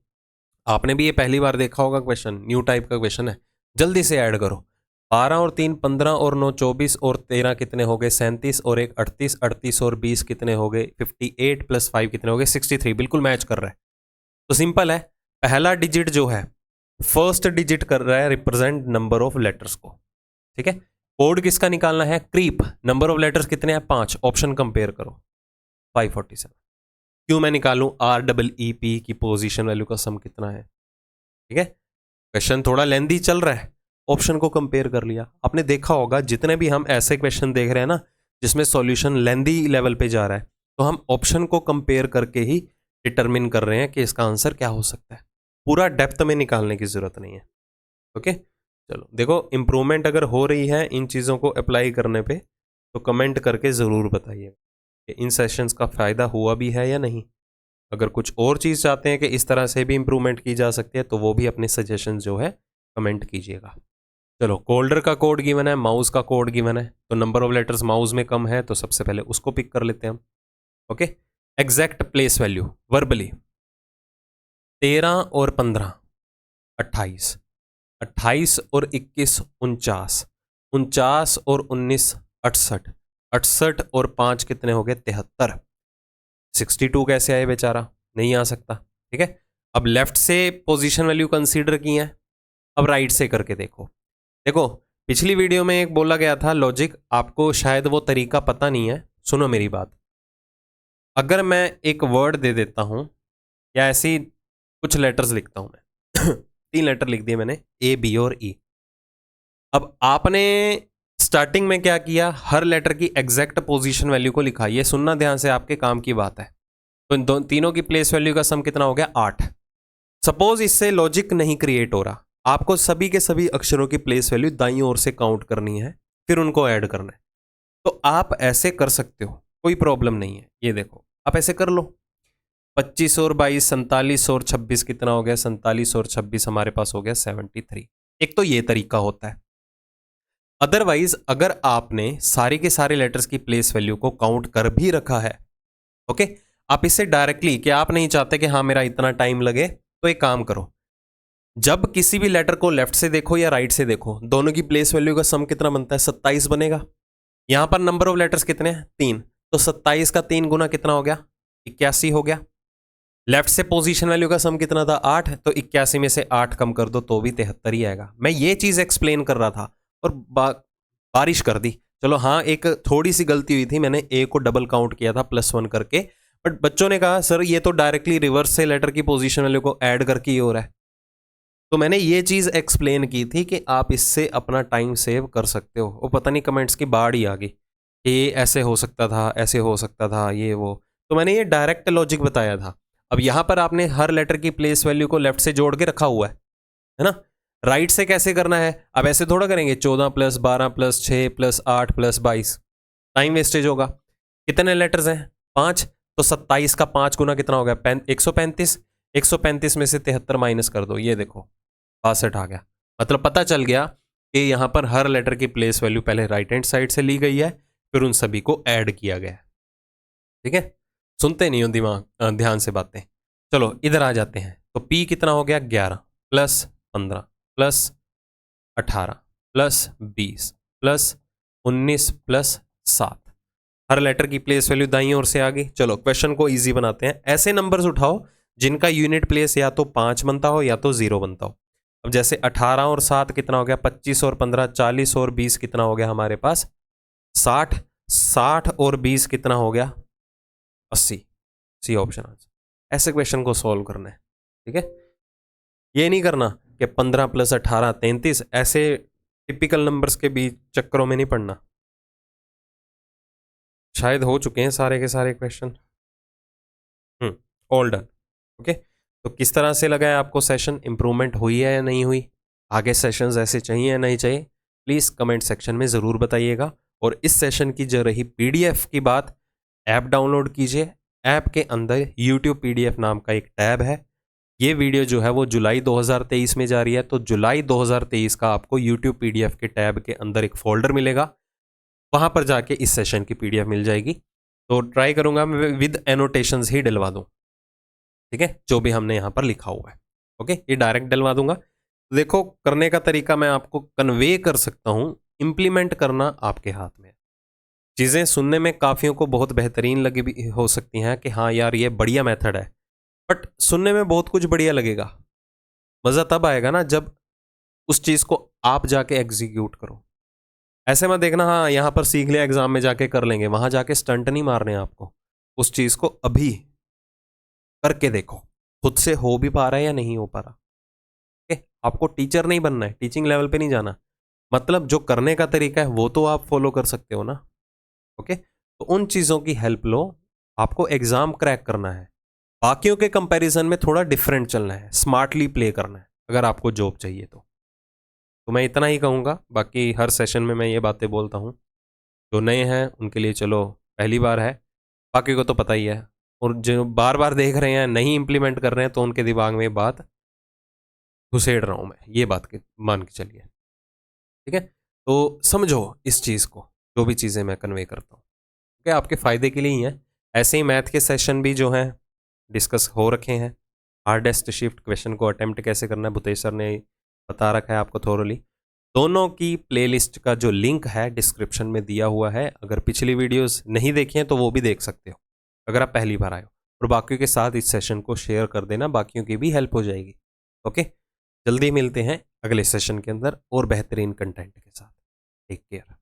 आपने भी ये पहली बार देखा होगा क्वेश्चन, न्यू टाइप का क्वेश्चन है। जल्दी से ऐड करो। 12 और 3 15 और 9 24 और 13 कितने हो गए? 37 और 1 38, 38 और 20 कितने हो गए? 58 प्लस 5 कितने हो गए? 63। बिल्कुल मैच कर रहा है। तो सिंपल है, पहला डिजिट जो है फर्स्ट डिजिट कर रहा है रिप्रेजेंट नंबर ऑफ लेटर्स को। ठीक है, कोड किसका निकालना है? क्रीप। नंबर ऑफ लेटर्स कितने हैं? 5। ऑप्शन कंपेयर करो। 547। क्यों मैं निकालूं? REEP की पोजीशन वैल्यू का सम कितना है? ठीक है, क्वेश्चन थोड़ा लेंदी चल रहा है, ऑप्शन को कंपेयर कर लिया। आपने देखा होगा जितने भी हम ऐसे क्वेश्चन देख रहे हैं ना जिसमें सॉल्यूशन लेंदी लेवल पे जा रहा है, तो हम ऑप्शन को कंपेयर करके ही डिटरमिन कर रहे हैं कि इसका आंसर क्या हो सकता है। पूरा डेप्थ में निकालने की जरूरत नहीं है। ओके, चलो देखो इंप्रूवमेंट अगर हो रही है इन चीज़ों को अप्लाई करने पे तो कमेंट करके ज़रूर बताइए कि इन सेशंस का फ़ायदा हुआ भी है या नहीं। अगर कुछ और चीज़ चाहते हैं कि इस तरह से भी इम्प्रूवमेंट की जा सकती है तो वो भी अपने सजेशन जो है कमेंट कीजिएगा। चलो, कोल्डर का कोड गिवन है, माउस का कोड गिवन है, तो नंबर ऑफ लेटर्स माउस में कम है तो सबसे पहले उसको पिक कर लेते हैं हम। Okay, exact place value verbally 13 और 15 28, 28 और 21 49, 49 और 19 68, 68 और 5 कितने हो गए? 73। 62 कैसे आए बेचारा? नहीं आ सकता। ठीक है, अब लेफ्ट से पोजीशन वैल्यू कंसीडर की है, अब राइट से करके देखो। देखो पिछली वीडियो में एक बोला गया था लॉजिक, आपको शायद वो तरीका पता नहीं है। सुनो मेरी बात, अगर मैं एक वर्ड दे देता हूं या ऐसी कुछ लेटर्स लिखता हूं मैं 3 लेटर लिख दिए मैंने, A B और E। अब आपने स्टार्टिंग में क्या किया? हर लेटर की एग्जैक्ट पोजीशन वैल्यू को लिखा। ये सुनना ध्यान से, आपके काम की बात है। तो इन तीनों की प्लेस वैल्यू का सम कितना हो गया? 8। सपोज इससे लॉजिक नहीं क्रिएट हो रहा, आपको सभी के सभी अक्षरों की प्लेस वैल्यू दाईं ओर से काउंट करनी है, फिर उनको ऐड करना है। तो आप ऐसे कर सकते हो, कोई प्रॉब्लम नहीं है। ये देखो आप ऐसे कर लो, 25 और 22 47 और 26 कितना हो गया? 47 और 26 हमारे पास हो गया 73। एक तो ये तरीका होता है। अदरवाइज अगर आपने सारे के सारे लेटर्स की प्लेस वैल्यू को काउंट कर भी रखा है, ओके, आप इससे डायरेक्टली, कि आप नहीं चाहते कि हाँ मेरा इतना टाइम लगे, तो एक काम करो, जब किसी भी लेटर को लेफ्ट से देखो या राइट से देखो, दोनों की प्लेस वैल्यू का सम कितना बनता है? 27 बनेगा। यहां पर नंबर ऑफ लेटर्स कितने हैं? 3, तो 27 का 3 गुना कितना हो गया? 81 हो गया। लेफ्ट से पोजीशन वैल्यू का सम कितना था? 8, तो 81 में से 8 कम कर दो तो भी 73 ही आएगा। मैं ये चीज एक्सप्लेन कर रहा था और बारिश कर दी। चलो हाँ, एक थोड़ी सी गलती हुई थी, मैंने ए को डबल काउंट किया था +1 करके, बट बच्चों ने कहा सर ये तो डायरेक्टली रिवर्स से लेटर की पोजीशन वैल्यू को ऐड करके ही हो रहा है। तो मैंने ये चीज एक्सप्लेन की थी कि आप इससे अपना टाइम सेव कर सकते हो। वो पता नहीं कमेंट्स की बाढ़ ही आ गई कि ये ऐसे हो सकता था, ऐसे हो सकता था, ये वो, तो मैंने ये डायरेक्ट लॉजिक बताया था। अब यहां पर आपने हर लेटर की प्लेस वैल्यू को लेफ्ट से जोड़ के रखा हुआ है ना? राइट से कैसे करना है? अब ऐसे थोड़ा करेंगे 14 + 12 + 6 + 8 + 22, टाइम वेस्टेज होगा। कितने लेटर्स हैं? 5, तो 27 का 5 गुना कितना हो गया? 135। 135 में से 73 माइनस कर दो, ये देखो 62 आ गया। मतलब पता चल गया कि यहां पर हर लेटर की प्लेस वैल्यू पहले राइट हैंड साइड से ली गई है, फिर उन सभी को ऐड किया गया है। ठीक है, सुनते नहीं हो दिमाग ध्यान से बातें। चलो इधर आ जाते हैं, तो P कितना हो गया? 11 + 15 + 18 + 20 + 19 + 7। हर लेटर की प्लेस वैल्यू दाईं ओर से आ गई। चलो क्वेश्चन को इजी बनाते हैं। ऐसे नंबर्स उठाओ जिनका यूनिट प्लेस या तो 5 बनता हो या तो 0 बनता हो। अब जैसे 18 और 7 कितना हो गया? 25 और 15 40 और 20 कितना हो गया हमारे पास? 60। 60 और 20 कितना हो गया? 80। C option answer. ऐसे क्वेश्चन को सॉल्व करना है। ठीक है, ये नहीं करना कि 15 + 18 33, ऐसे टिपिकल नंबर्स के बीच चक्करों में नहीं पड़ना। शायद हो चुके हैं सारे के सारे क्वेश्चन। All done. ओके, तो किस तरह से लगा है आपको सेशन? इम्प्रूवमेंट हुई है या नहीं हुई? आगे सेशंस ऐसे चाहिए या नहीं चाहिए? प्लीज़ कमेंट सेक्शन में ज़रूर बताइएगा। और इस सेशन की जो रही पीडीएफ की बात, ऐप डाउनलोड कीजिए। ऐप के अंदर यूट्यूब पीडीएफ नाम का एक टैब है। ये वीडियो जो है वो जुलाई 2023 में जा रही है, तो जुलाई 2023 का आपको यूट्यूब पीडीएफ के टैब के अंदर एक फोल्डर मिलेगा, वहाँ पर जाके इस सेशन की पीडीएफ मिल जाएगी। तो ट्राई करूँगा मैं विद एनोटेशंस ही डलवा दूँ, ठीक है, जो भी हमने यहाँ पर लिखा हुआ है। ओके, ये डायरेक्ट डलवा दूंगा। देखो, करने का तरीका मैं आपको कन्वे कर सकता हूँ, इम्प्लीमेंट करना आपके हाथ में है। चीज़ें सुनने में काफ़ियों को बहुत बेहतरीन लगी भी हो सकती हैं कि हाँ यार ये बढ़िया मेथड है, बट सुनने में बहुत कुछ बढ़िया लगेगा। मज़ा तब आएगा ना जब उस चीज़ को आप जाके एग्जीक्यूट करो। ऐसे मत देखना हाँ यहाँ पर सीख लिया, एग्जाम में जाके कर लेंगे, वहां जाके स्टंट नहीं मारने आपको। उस चीज़ को अभी करके देखो, खुद से हो भी पा रहा है या नहीं हो पा रहा। आपको टीचर नहीं बनना है, टीचिंग लेवल पे नहीं जाना, मतलब जो करने का तरीका है वो तो आप फॉलो कर सकते हो ना। ओके, तो उन चीज़ों की हेल्प लो। आपको एग्जाम क्रैक करना है, बाकियों के कंपैरिजन में थोड़ा डिफरेंट चलना है, स्मार्टली प्ले करना है अगर आपको जॉब चाहिए तो मैं इतना ही कहूँगा। बाकी हर सेशन में मैं ये बातें बोलता हूँ, जो नए हैं उनके लिए चलो पहली बार है, बाकी को तो पता ही है। और जो बार बार देख रहे हैं नहीं इम्प्लीमेंट कर रहे हैं, तो उनके दिमाग में ये बात घुसेड़ रहा हूँ मैं, ये बात के मान के चलिए, ठीक है। तो समझो इस चीज़ को, जो भी चीज़ें मैं कन्वे करता हूँ, ठीक है, आपके फ़ायदे के लिए ही है। ऐसे ही मैथ के सेशन भी जो हैं डिस्कस हो रखे हैं। हार्डेस्ट शिफ्ट क्वेश्चन को अटेम्प्ट कैसे करना है भूतेश सर ने बता रखा है आपको थोरली। दोनों की प्लेलिस्ट का जो लिंक है डिस्क्रिप्शन में दिया हुआ है, अगर पिछली वीडियोस नहीं देखी हैं तो वो भी देख सकते हो अगर आप पहली बार आए हो। और बाकियों के साथ इस सेशन को शेयर कर देना, बाकियों की भी हेल्प हो जाएगी। ओके, जल्दी मिलते हैं अगले सेशन के अंदर और बेहतरीन कंटेंट के साथ। Take care.